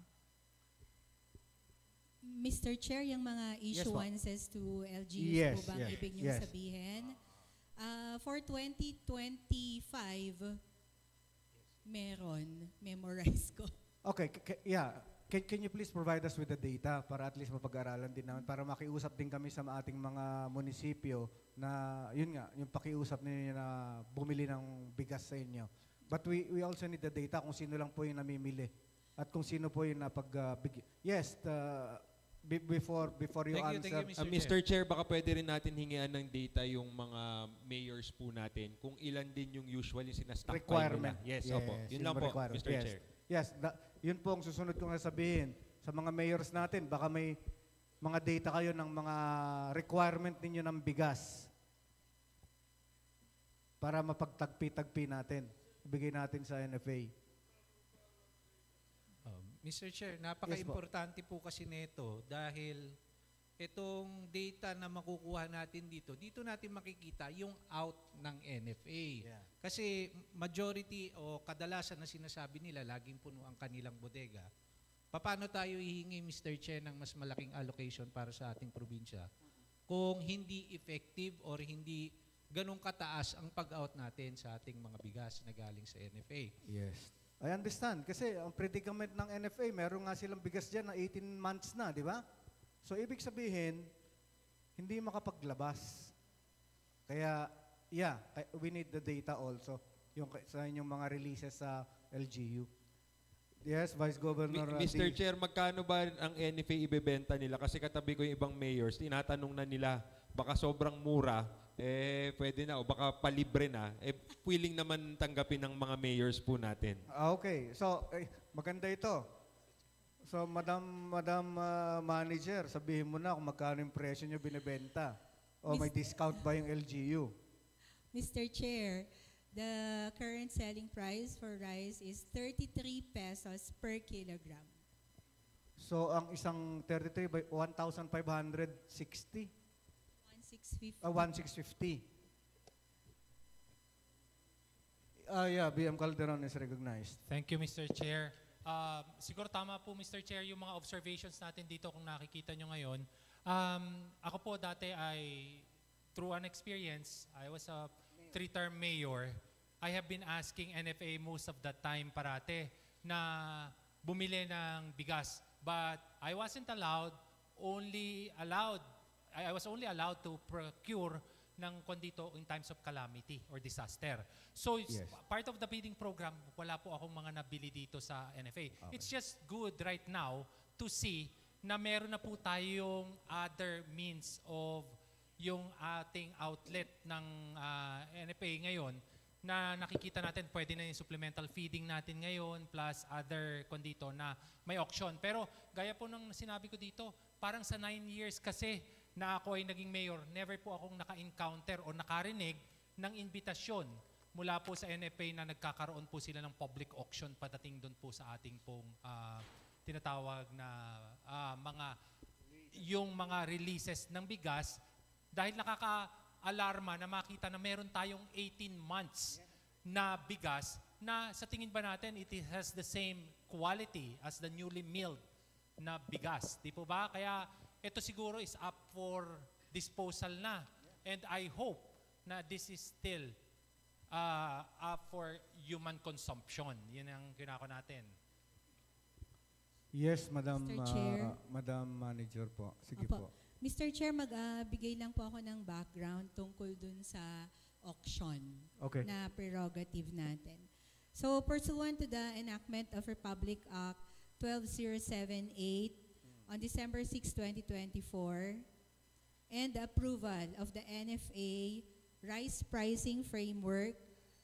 [SPEAKER 5] Mr. Chair, yung mga issuances to LGUs
[SPEAKER 1] yes,
[SPEAKER 5] po bang ibig niyong sabihin? For 2025, meron. Memorize ko.
[SPEAKER 1] Okay, yeah. Can you please provide us with the data para at least mapag-aralan din namin, para makiusap din kami sa ating mga munisipyo na, yun nga, yung pakiusap ninyo na bumili ng bigas sa inyo. But we also need the data kung sino lang po yung namimili at kung sino po yung yes, before you answer.
[SPEAKER 12] Mr. Chair, baka pwede rin natin hingian ng data yung mga mayors po natin kung ilan din yung usually sinastockpile
[SPEAKER 1] requirement.
[SPEAKER 12] nila. Yes, opo. Yun lang po, Mr. Chair.
[SPEAKER 1] Yes, yun po ang susunod kong sasabihin sa mga mayors natin. Baka may mga data kayo ng mga requirement ninyo ng bigas para mapagtagpi-tagpi natin. Ibigay natin sa NFA.
[SPEAKER 14] Mr. Chair, napaka-importante po kasi nito dahil itong data na makukuha natin dito natin makikita yung out ng NFA.
[SPEAKER 1] Yeah.
[SPEAKER 14] Kasi majority o kadalasan na sinasabi nila, laging puno ang kanilang bodega. Paano tayo hihingi, Mr. Chair, ng mas malaking allocation para sa ating probinsya kung hindi effective or hindi ganun kataas ang pag-out natin sa ating mga bigas na galing sa NFA?
[SPEAKER 1] Yes. I understand. Kasi ang predicament ng NFA, meron nga silang bigas dyan na 18 months na, di ba? So, ibig sabihin, hindi makapaglabas. Kaya, yeah, we need the data also. Yung sa inyong mga releases sa LGU. Yes, Vice Governor.
[SPEAKER 12] Mr. Chair, magkano ba ang NFA ibebenta nila? Kasi katabi ko yung ibang mayors, tinatanong na nila, baka sobrang mura, pwede na, o baka palibre na, willing naman tanggapin ng mga mayors po natin.
[SPEAKER 1] Okay. So, maganda ito. So, Madam Manager, sabihin mo na kung magkano yung presyo nyo binibenta. O may discount ba yung LGU?
[SPEAKER 5] Mr. Chair, the current selling price for rice is 33 pesos per kilogram.
[SPEAKER 1] So, ang isang 33 by 1,560? 1,650. Yeah, BM Calderon is recognized.
[SPEAKER 7] Thank you, Mr. Chair. Siguro tama po, Mr. Chair, yung mga observations natin dito kung nakikita nyo ngayon. Ako po dati ay, through an experience, I was a 3-term mayor. I have been asking NFA most of the time parate na bumili ng bigas. But I wasn't allowed, I was only allowed to procure ng kondito in times of calamity or disaster. So it's
[SPEAKER 1] Yes.
[SPEAKER 7] part of the bidding program, wala po akong mga nabili dito sa NFA. It's just good right now to see na meron na po tayong other means of yung ating outlet ng NFA ngayon na nakikita natin pwede na yung supplemental feeding natin ngayon plus other kondito na may auction. Pero gaya po ng sinabi ko dito, parang sa 9 years kasi na ako ay naging mayor, never po akong naka-encounter o nakarinig ng imbitasyon mula po sa NFA na nagkakaroon po sila ng public auction padating doon po sa ating pong tinatawag na yung mga releases ng bigas dahil nakaka-alarma na makita na meron tayong 18 months na bigas na sa tingin ba natin it has the same quality as the newly milled na bigas. Di po ba? Kaya ito siguro is up for disposal na. And I hope na this is still up for human consumption. Yun ang ginako natin.
[SPEAKER 1] Yes, Madam
[SPEAKER 5] Mr. Chair.
[SPEAKER 1] Madam Manager po. Sige
[SPEAKER 5] Opo.
[SPEAKER 1] po.
[SPEAKER 5] Mr. Chair, magbigay lang po ako ng background tungkol dun sa auction
[SPEAKER 1] Okay.
[SPEAKER 5] na prerogative natin. So, pursuant to the enactment of Republic Act 12078 on December 6, 2024, and the approval of the NFA Rice Pricing Framework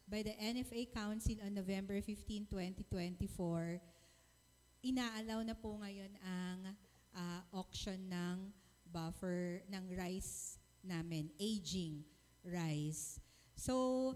[SPEAKER 5] by the NFA Council on November 15, 2024, inaalaw na po ngayon ang auction ng buffer ng rice namin, aging rice. So,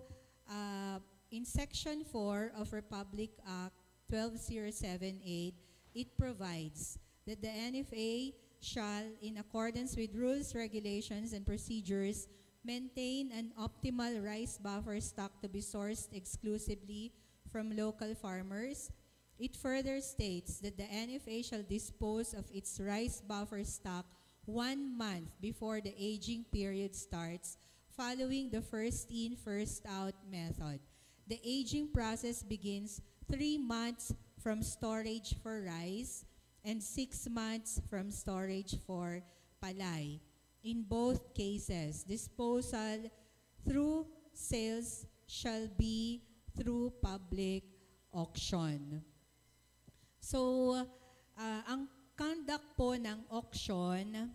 [SPEAKER 5] in Section 4 of Republic Act 12078, it provides that the NFA shall, in accordance with rules, regulations, and procedures, maintain an optimal rice buffer stock to be sourced exclusively from local farmers. It further states that the NFA shall dispose of its rice buffer stock 1 month before the aging period starts, following the first in, first out method. The aging process begins 3 months from storage for rice and 6 months from storage for palay. In both cases, disposal through sales shall be through public auction. So, ang conduct po ng auction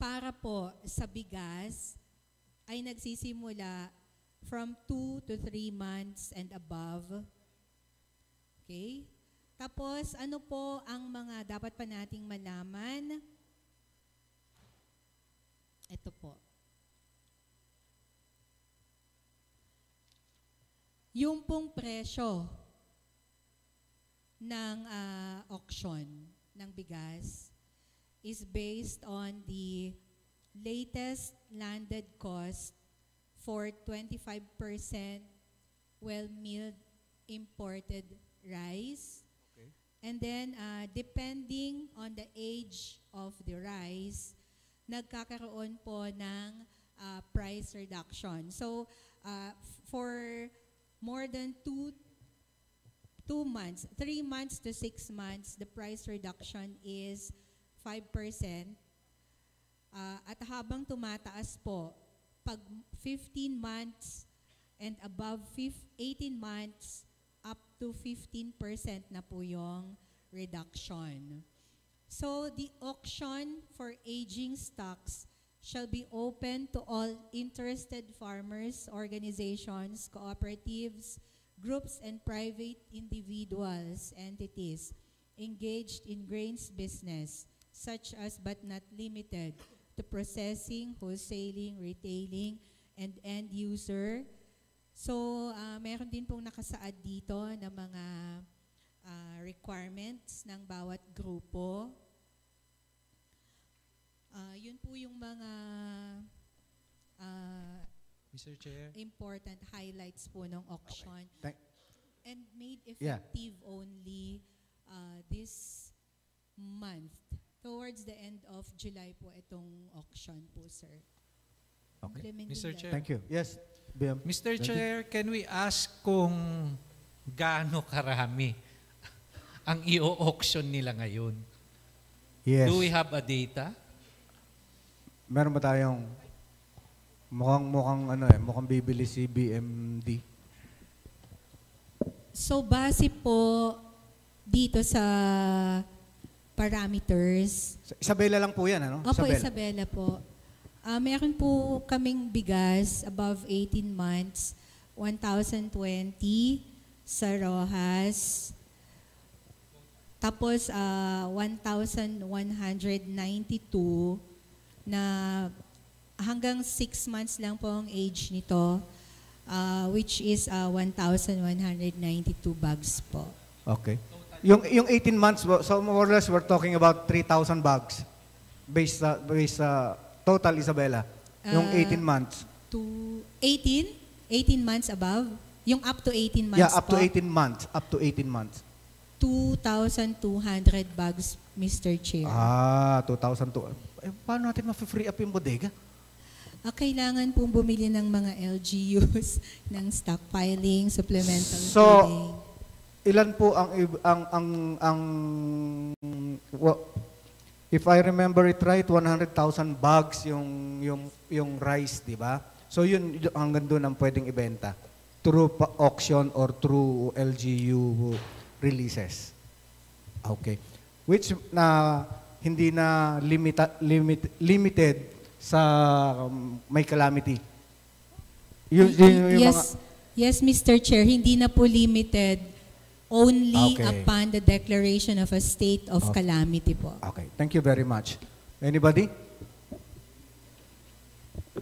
[SPEAKER 5] para po sa bigas ay nagsisimula from 2 to 3 months and above. Okay? Tapos, ano po ang mga dapat pa nating malaman? Ito po. Yung pong presyo ng auction ng bigas is based on the latest landed cost for 25% well-milled imported rice. And then, depending on the age of the rice, nagkakaroon po ng price reduction. So, for more than 2 months, 3 months to 6 months, the price reduction is 5%. At habang tumataas po, pag 15 months and above 18 months, up to 15% na po yung reduction. So, the auction for aging stocks shall be open to all interested farmers, organizations, cooperatives, groups, and private individuals, entities engaged in grains business, such as but not limited to processing, wholesaling, retailing, and end user. So, meron din pong nakasaad dito na mga requirements ng bawat grupo. Yun po yung mga
[SPEAKER 14] Mr. Chair.
[SPEAKER 5] important highlights po ng auction.
[SPEAKER 1] Okay.
[SPEAKER 5] And made effective only this month. Towards the end of July po itong auction po, sir.
[SPEAKER 1] Okay.
[SPEAKER 14] Mr. Chair.
[SPEAKER 1] Thank you. Yes, BM.
[SPEAKER 14] Mr.
[SPEAKER 1] Thank you.
[SPEAKER 14] Chair, can we ask kung gaano karami ang i-auction nila ngayon?
[SPEAKER 1] Yes.
[SPEAKER 14] Do we have a data?
[SPEAKER 1] Meron ba tayong mukhang bibili si BMD?
[SPEAKER 5] So base po dito sa parameters.
[SPEAKER 1] Isabela lang po yan, ano?
[SPEAKER 5] Opo, Isabela po. Meron po kaming bigas above 18 months, 1,020 sa Rojas. Tapos 1,192 na hanggang 6 months lang po ang age nito, which is 1,192 bags po.
[SPEAKER 1] Okay. Yung 18 months, so more or less we're talking about 3,000 bags based sa total, Isabela. Yung 18 months.
[SPEAKER 5] To 18 months above? Yung up to 18 months
[SPEAKER 1] Yeah, up to
[SPEAKER 5] po?
[SPEAKER 1] 18 months. Up to 18 months.
[SPEAKER 5] 2,200 bags, Mr. Chair.
[SPEAKER 1] 2,002. Paano natin ma-free up yung bodega?
[SPEAKER 5] Kailangan pong bumili ng mga LGUs ng stockpiling, supplemental
[SPEAKER 1] So,
[SPEAKER 5] filling.
[SPEAKER 1] ilan po if I remember it right, 100,000 bags yung rice, di ba? So yun hanggang doon ang pwedeng ibenta through auction or through LGU releases. Okay. Which na hindi na limited sa may calamity.
[SPEAKER 5] Yes, Mr. Chair, hindi na po limited, only
[SPEAKER 1] Okay.
[SPEAKER 5] upon the declaration of a state of calamity po.
[SPEAKER 1] Okay. Thank you very much. Anybody?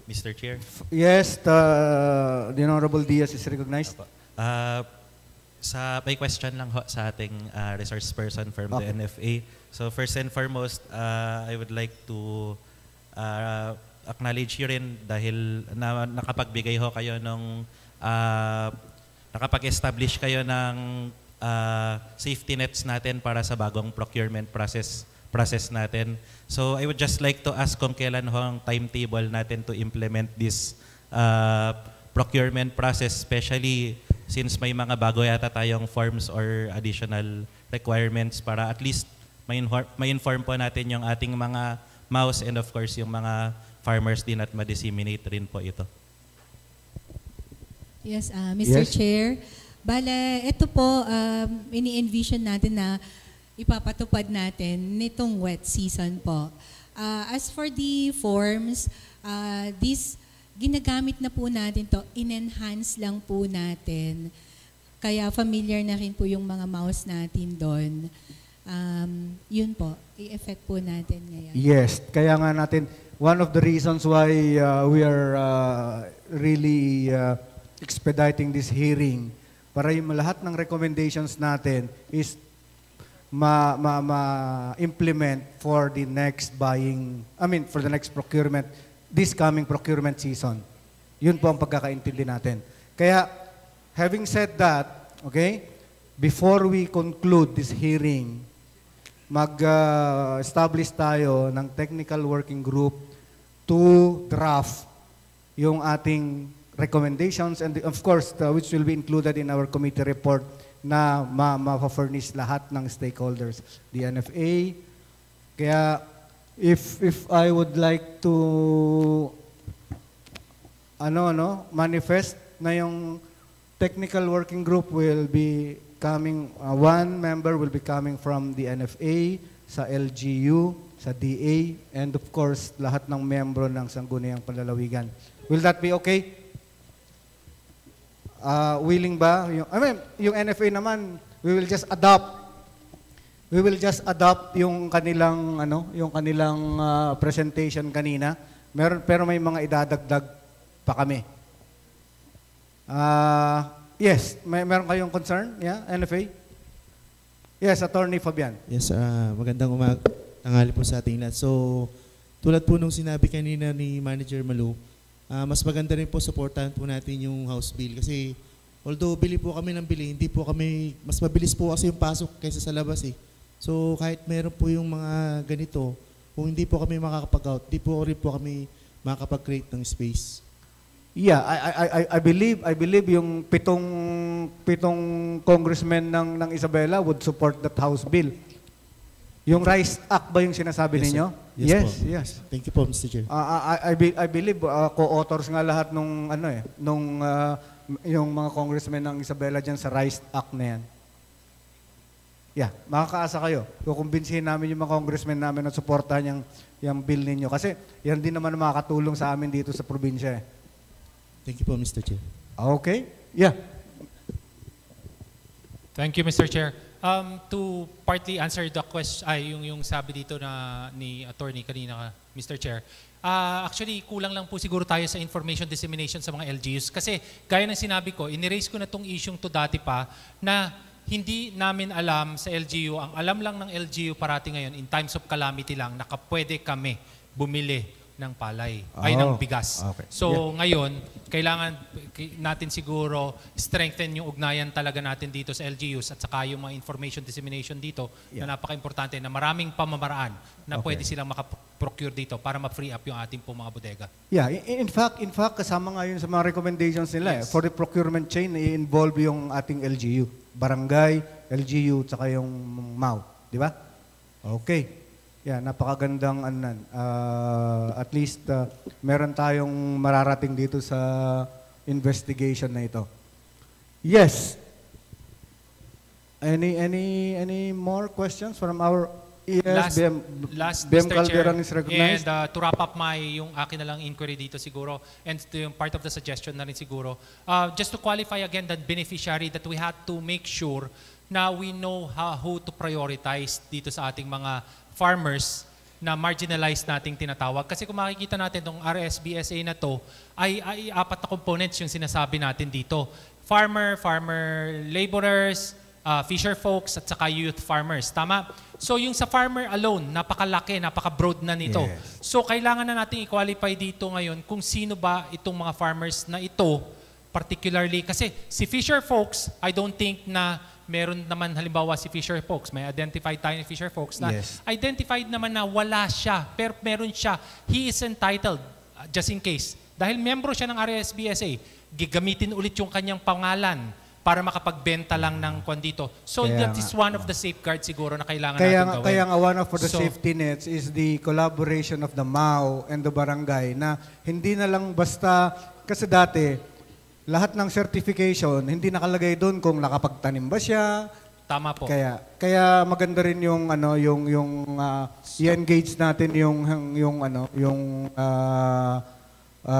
[SPEAKER 15] Mr. Chair.
[SPEAKER 1] Yes, the Honorable Diaz is recognized.
[SPEAKER 15] May question lang ho sa ating resource person from the NFA. So first and foremost, I would like to acknowledge you rin dahil nakapagbigay ho kayo ng nakapag-establish kayo ng safety nets natin para sa bagong procurement process natin. So I would just like to ask kung kailan ho ang timetable natin to implement this procurement process, especially since may mga bago yata tayong forms or additional requirements para at least ma-inform po natin yung ating mga mouse and of course yung mga farmers din at ma-disseminate rin po ito.
[SPEAKER 5] Yes, Mr.
[SPEAKER 1] Yes.
[SPEAKER 5] Chair. Bale, ito po, ini-envision natin na ipapatupad natin nitong wet season po. As for the forms, ginagamit na po natin to, in-enhance lang po natin. Kaya familiar na rin po yung mga mouse natin doon. Yun po, i-effect po natin ngayon.
[SPEAKER 1] Yes, kaya nga natin, one of the reasons why we are really expediting this hearing para yung lahat ng recommendations natin is ma-implement for the next for the next procurement, this coming procurement season. Yun po ang pagkakaintindi natin. Kaya, having said that, okay, before we conclude this hearing, mag-establish tayo ng technical working group to draft yung ating recommendations and of course, which will be included in our committee report na ma-furnish lahat ng stakeholders, the NFA. Kaya, if I would like to manifest na yung technical working group will be coming, one member will be coming from the NFA, sa LGU, sa DA, and of course, lahat ng membro ng Sangguniang Panlalawigan. Will that be okay? Willing ba? Yung NFA naman, we will just adopt yung kanilang presentation kanina. Pero may mga idadagdag pa kami. Yes, meron kayong concern? Yeah, NFA? Yes, Attorney Fabian.
[SPEAKER 16] Yes, magandang tanghali po sa ating lahat. So, tulad po nung sinabi kanina ni Manager Malu, mas maganda rin po supportahan po natin yung House Bill kasi although bili po kami ng bili, hindi po kami, mas mabilis po kasi yung pasok kaysa sa labas eh. So kahit meron po yung mga ganito, kung hindi po kami makakapag-out, hindi po rin po kami makakapag-create ng space.
[SPEAKER 1] Yeah, I believe yung pitong congressmen ng Isabela would support that House Bill. Yung Rice Act ba yung sinasabi
[SPEAKER 16] Yes, sir.
[SPEAKER 1] ninyo?
[SPEAKER 16] Yes po.
[SPEAKER 1] Yes.
[SPEAKER 16] Thank you po, Mr. Chair.
[SPEAKER 1] I believe co-authors nga lahat nung yung mga congressmen ng Isabela dyan sa Rice Act na yan. Yeah, makakaasa kayo. Kukumbinsihin namin yung mga congressmen namin na suportahan yung bill ninyo. Kasi yan din naman ang makakatulong sa amin dito sa probinsya.
[SPEAKER 16] Thank you po, Mr. Chair.
[SPEAKER 1] Okay. Yeah.
[SPEAKER 7] Thank you, Mr. Chair. To partly answer the question, yung sabi dito ni attorney kanina, Mr. Chair, actually, kulang lang po siguro tayo sa information dissemination sa mga LGUs. Kasi gaya ng sinabi ko, iniraise ko na tong issue to dati pa na hindi namin alam sa LGU. Ang alam lang ng LGU parati ngayon, in times of calamity lang, nakapwede kami bumili ng palay, ay ng bigas.
[SPEAKER 1] Okay.
[SPEAKER 7] So ngayon, kailangan natin siguro strengthen yung ugnayan talaga natin dito sa LGUs at saka yung mga information dissemination dito na napaka-importante na maraming pamamaraan na pwede silang makaprocure dito para ma-free up yung ating po mga bodega.
[SPEAKER 1] Yeah, in fact, kasama nga yun sa mga recommendations nila.
[SPEAKER 7] Yes.
[SPEAKER 1] For the procurement chain, i-involve yung ating LGU. Barangay, LGU, tsaka yung MAU. Di ba? Okay. Yeah, napakagandang at least meron tayong mararating dito sa investigation na ito. Yes. Any more questions from our
[SPEAKER 7] Last,
[SPEAKER 1] BM
[SPEAKER 7] Mr. Chair,
[SPEAKER 1] Calderon is recognized.
[SPEAKER 7] and to wrap up yung akin na lang inquiry dito siguro, and yung part of the suggestion na rin siguro, just to qualify again the beneficiary, that we had to make sure na we know who to prioritize dito sa ating mga farmers na marginalized nating tinatawag. Kasi kung makikita natin itong RSBSA na to, ay apat na components yung sinasabi natin dito. Farmer laborers, fisher folks, at saka youth farmers. Tama? So yung sa farmer alone, napakalaki, napaka-broad na nito.
[SPEAKER 1] Yes.
[SPEAKER 7] So kailangan na natin i-qualify dito ngayon kung sino ba itong mga farmers na ito, particularly. Kasi si fisher folks, I don't think na meron naman halimbawa si fisher folks, may identified tayo ni fisher folks na identified naman na wala siya, pero meron siya. He is entitled, just in case. Dahil membro siya ng RSBSA, gigamitin ulit yung kanyang pangalan para makapagbenta lang ng kwan dito. So that is one of the safeguards siguro na kailangan natin gawin.
[SPEAKER 1] Kaya nga one of the safety nets is the collaboration of the MAU and the barangay na hindi na lang basta, kasi dati, lahat ng certification, hindi nakalagay doon kung nakapagtanim ba siya.
[SPEAKER 7] Tama po.
[SPEAKER 1] Kaya maganda rin yung i-engage natin yung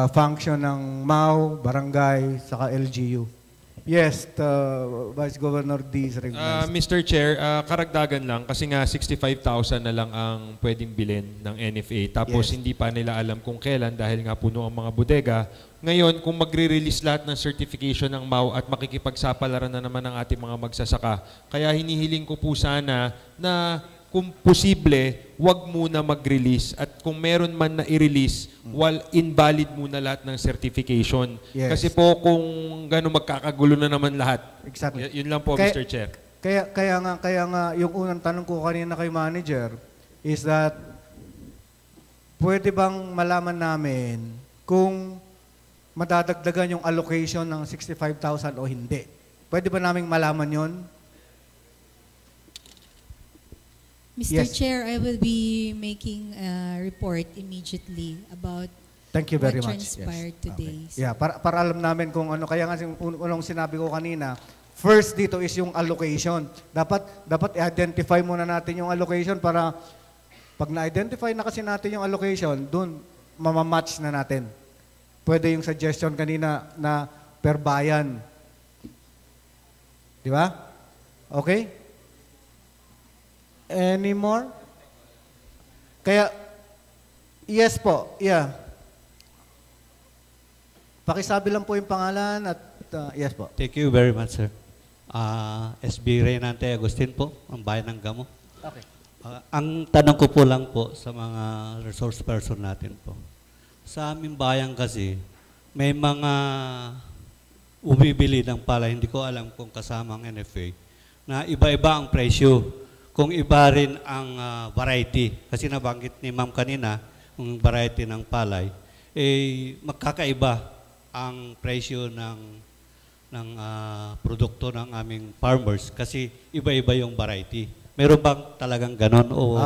[SPEAKER 1] function ng MAU, barangay, saka LGU. Yes, Vice Governor D is recognized.
[SPEAKER 12] Mr. Chair, karagdagan lang kasi nga 65,000 na lang ang pwedeng bilhin ng NFA. Tapos hindi pa nila alam kung kailan dahil nga puno ang mga bodega. Ngayon, kung magre-release lahat ng certification ng MAU at makikipagsapalaran na naman ang ating mga magsasaka, kaya hinihiling ko po sana na kung posible, wag muna mag-release. At kung meron man na i-release, invalid muna lahat ng certification.
[SPEAKER 1] Yes.
[SPEAKER 12] Kasi po kung gano'n magkakagulo na naman lahat.
[SPEAKER 1] Exactly.
[SPEAKER 12] Yun lang po, Mr. Chair.
[SPEAKER 1] Kaya nga, yung unang tanong ko kanina kay manager is that pwede bang malaman namin kung madadagdagan yung allocation ng 65,000 o hindi? Pwede ba naming malaman yon?
[SPEAKER 5] Mr. Chair, I will be making a report immediately about
[SPEAKER 1] Thank you very
[SPEAKER 5] what
[SPEAKER 1] much.
[SPEAKER 5] transpired today.
[SPEAKER 1] Yeah, para alam namin kung ano. Kaya nga unang sinabi ko kanina, first dito is yung allocation. Dapat i-identify muna natin yung allocation para pag na-identify na kasi natin yung allocation, dun mamamatch na natin. Pwede yung suggestion kanina na per bayan. Di ba? Okay? Any more? Kaya, yes po, yeah. Pakisabi lang po yung pangalan at yes po.
[SPEAKER 17] Thank you very much, sir. SB Reynante Agustin po, ang bayan ng Gamo.
[SPEAKER 1] Okay.
[SPEAKER 17] Ang tanong ko po lang po sa mga resource person natin po. Sa aming bayan kasi, may mga umibili ng palay, hindi ko alam kung kasama ang NFA, na iba-iba ang presyo. Kung iba rin ang variety, kasi nabanggit ni ma'am kanina, ang variety ng palay, magkakaiba ang presyo ng produkto ng aming farmers kasi iba-iba yung variety. Meron bang talagang ganon? O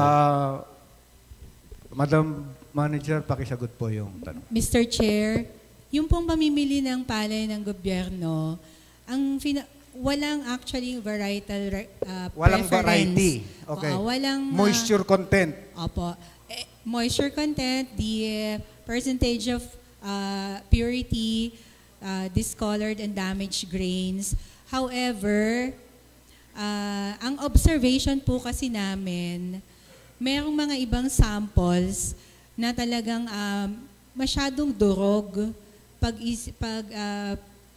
[SPEAKER 1] Madam Manager, pakisagot po yung tanong.
[SPEAKER 5] Mr. Chair, yung pong pamimili ng palay ng gobyerno, walang actually varietal
[SPEAKER 1] Walang
[SPEAKER 5] preference.
[SPEAKER 1] variety. Okay.
[SPEAKER 5] Walang
[SPEAKER 1] Moisture content.
[SPEAKER 5] Opo. Moisture content, the percentage of purity, discolored and damaged grains. However, ang observation po kasi namin, merong mga ibang samples na talagang masyadong durog pag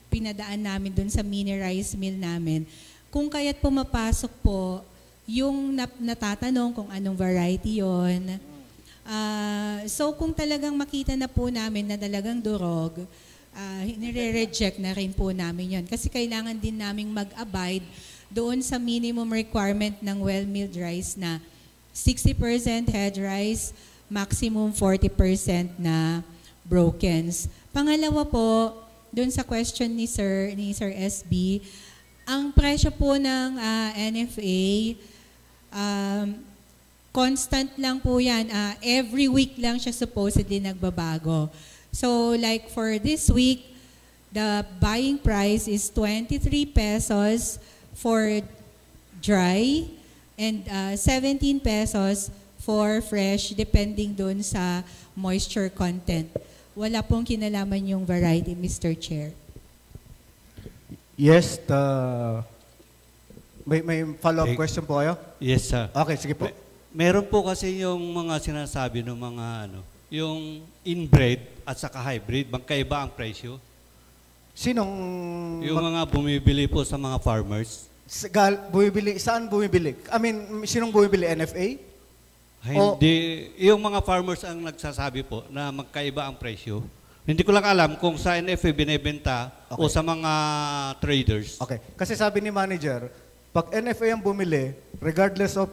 [SPEAKER 5] pinadaan namin doon sa mini rice mill namin. Kung kaya't pumapasok po yung natatanong kung anong variety yon. So kung talagang makita na po namin na talagang durog, nire-reject na rin po namin yon. Kasi kailangan din naming mag-abide doon sa minimum requirement ng well-milled rice na 60% head rice, maximum 40% na brokens. Pangalawa po, doon sa question ni Sir SB, ang presyo po ng NFA, constant lang po yan. Every week lang siya supposedly nagbabago. So like for this week, the buying price is 23 pesos for dry and 17 pesos for fresh depending doon sa moisture content. Wala pong kinalaman yung variety, Mr. Chair.
[SPEAKER 1] Yes, may follow-up question po kayo?
[SPEAKER 17] Yes, sir.
[SPEAKER 1] Okay, sige po.
[SPEAKER 17] Meron po kasi yung mga sinasabi ng mga yung inbred at saka hybrid, magkaiba ang presyo.
[SPEAKER 1] Sinong
[SPEAKER 17] yung mga bumibili po sa mga farmers?
[SPEAKER 1] Saan bumibili? I mean, sinong bumibili? NFA?
[SPEAKER 17] Hindi, yung mga farmers ang nagsasabi po na magkaiba ang presyo. Hindi ko lang alam kung sa NFA binebenta o sa mga traders.
[SPEAKER 1] Okay. Kasi sabi ni manager, pag NFA ang bumili, regardless of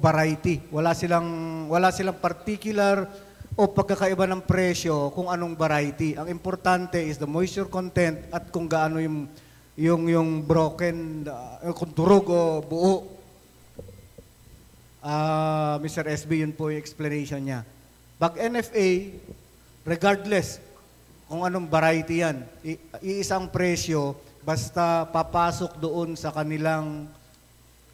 [SPEAKER 1] variety, wala silang particular o pagkakaiba ng presyo kung anong variety. Ang importante is the moisture content at kung gaano yung broken, kung durog o buo. Mr. SB, yun po yung explanation niya. Pag NFA, regardless kung anong variety yan, iisang presyo, basta papasok doon sa kanilang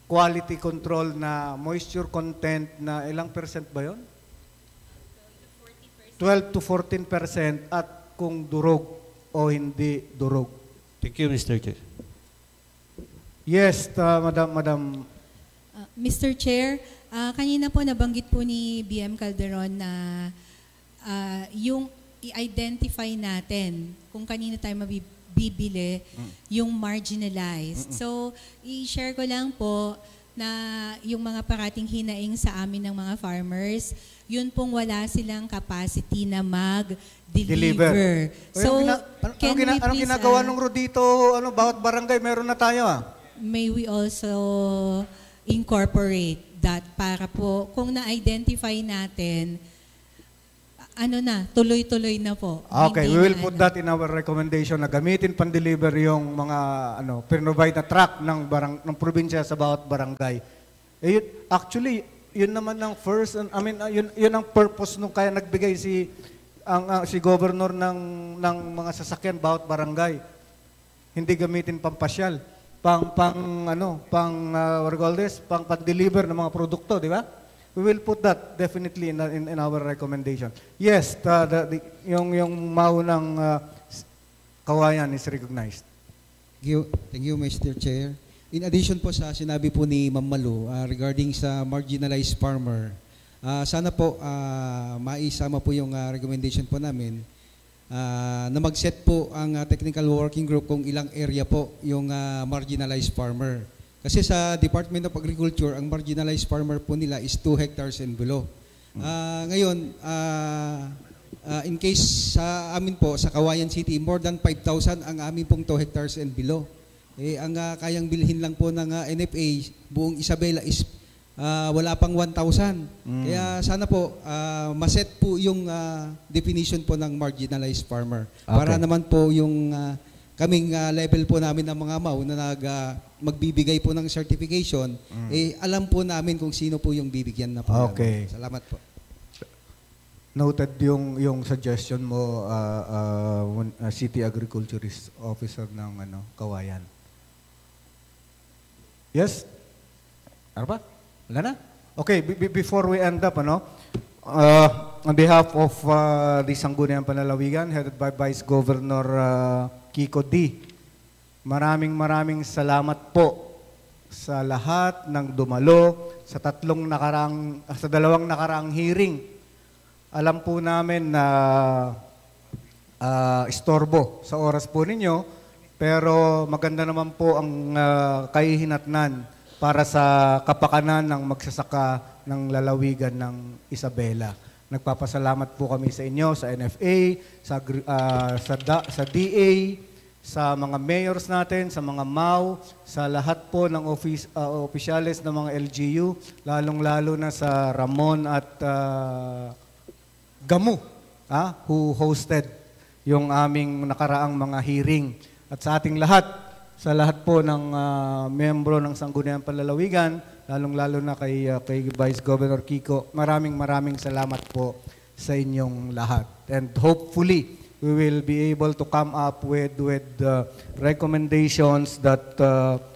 [SPEAKER 1] quality control na moisture content na ilang percent ba yun? 12 to 14% at kung durog o hindi durog.
[SPEAKER 17] Thank you, Mr. Chair.
[SPEAKER 1] Yes, Madam.
[SPEAKER 5] Mr. Chair, kanina po nabanggit po ni BM Calderon na yung i-identify natin kung kanino tayo mabibili yung marginalized. So, i-share ko lang po na yung mga parating hinaing sa amin ng mga farmers, yun pong wala silang capacity na mag-deliver. So,
[SPEAKER 1] anong ginagawa nung Rodito, bawat barangay meron na tayo
[SPEAKER 5] May we also incorporate that para po, kung na-identify natin, tuloy-tuloy na po.
[SPEAKER 1] Okay, we will put that in our recommendation na gamitin pan-deliver yung mga provide na truck ng probinsya sa bawat barangay. Actually, yun naman ang first, yun ang purpose nung kaya nagbigay si governor ng mga sasakyan bawat barangay. Hindi gamitin pampasyal, pang-deliver ng mga produkto, di ba? We will put that definitely in our recommendation. Yes, yung maunang kawayan is recognized.
[SPEAKER 9] Thank you, Mr. Chair. In addition po sa sinabi po ni Ma'am Malu regarding sa marginalized farmer, sana po maisama po yung recommendation po namin na mag-set po ang technical working group kung ilang area po yung marginalized farmer. Kasi sa Department of Agriculture, ang marginalized farmer po nila is 2 hectares and below. Ngayon, in case sa amin po, sa Kawayan City, more than 5,000 ang amin pong 2 hectares and below. Ang kayang bilhin lang po ng NFA, buong Isabela is wala pang 1,000. Kaya sana po, maset po yung definition po ng marginalized farmer.
[SPEAKER 1] Okay.
[SPEAKER 9] Para naman po yung kaming level po namin ng mga MAU na magbibigay po ng certification, alam po namin kung sino po yung bibigyan na po.
[SPEAKER 1] Okay.
[SPEAKER 9] Salamat po.
[SPEAKER 1] Noted yung suggestion mo, City Agriculturist Officer ng Kawayan. Yes? Ano ba? Wala na? Okay, before we end up, on behalf of the Sangguniang Panlalawigan, headed by Vice Governor Kiko D, maraming salamat po sa lahat ng dumalo sa dalawang nakaraang hearing. Alam po namin na istorbo sa oras po ninyo, pero maganda naman po ang kahihinatnan para sa kapakanan ng magsasaka ng lalawigan ng Isabela. Nagpapasalamat po kami sa inyo, sa NFA, sa DA, sa mga mayors natin, sa mga MAU, sa lahat po ng opisyales ng mga LGU, lalong-lalo na sa Ramon at Gamu, who hosted yung aming nakaraang mga hearing. At sa ating lahat, sa lahat po ng membro ng Sangguniang Panlalawigan, lalong-lalo na kay Vice Governor Kiko, maraming salamat po sa inyong lahat. And hopefully, we will be able to come up with recommendations that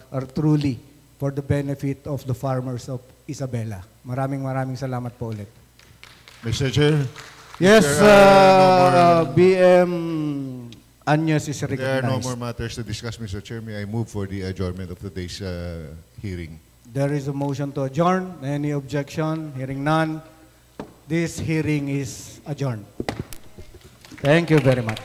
[SPEAKER 1] are truly for the benefit of the farmers of Isabela. Maraming salamat po ulit.
[SPEAKER 11] Mr. Chair?
[SPEAKER 1] Yes,
[SPEAKER 11] no
[SPEAKER 1] BM Anyes is recognized.
[SPEAKER 11] There are no more matters to discuss, Mr. Chair. May I move for the adjournment of today's hearing?
[SPEAKER 1] There is a motion to adjourn. Any objection? Hearing none. This hearing is adjourned. Thank you very much.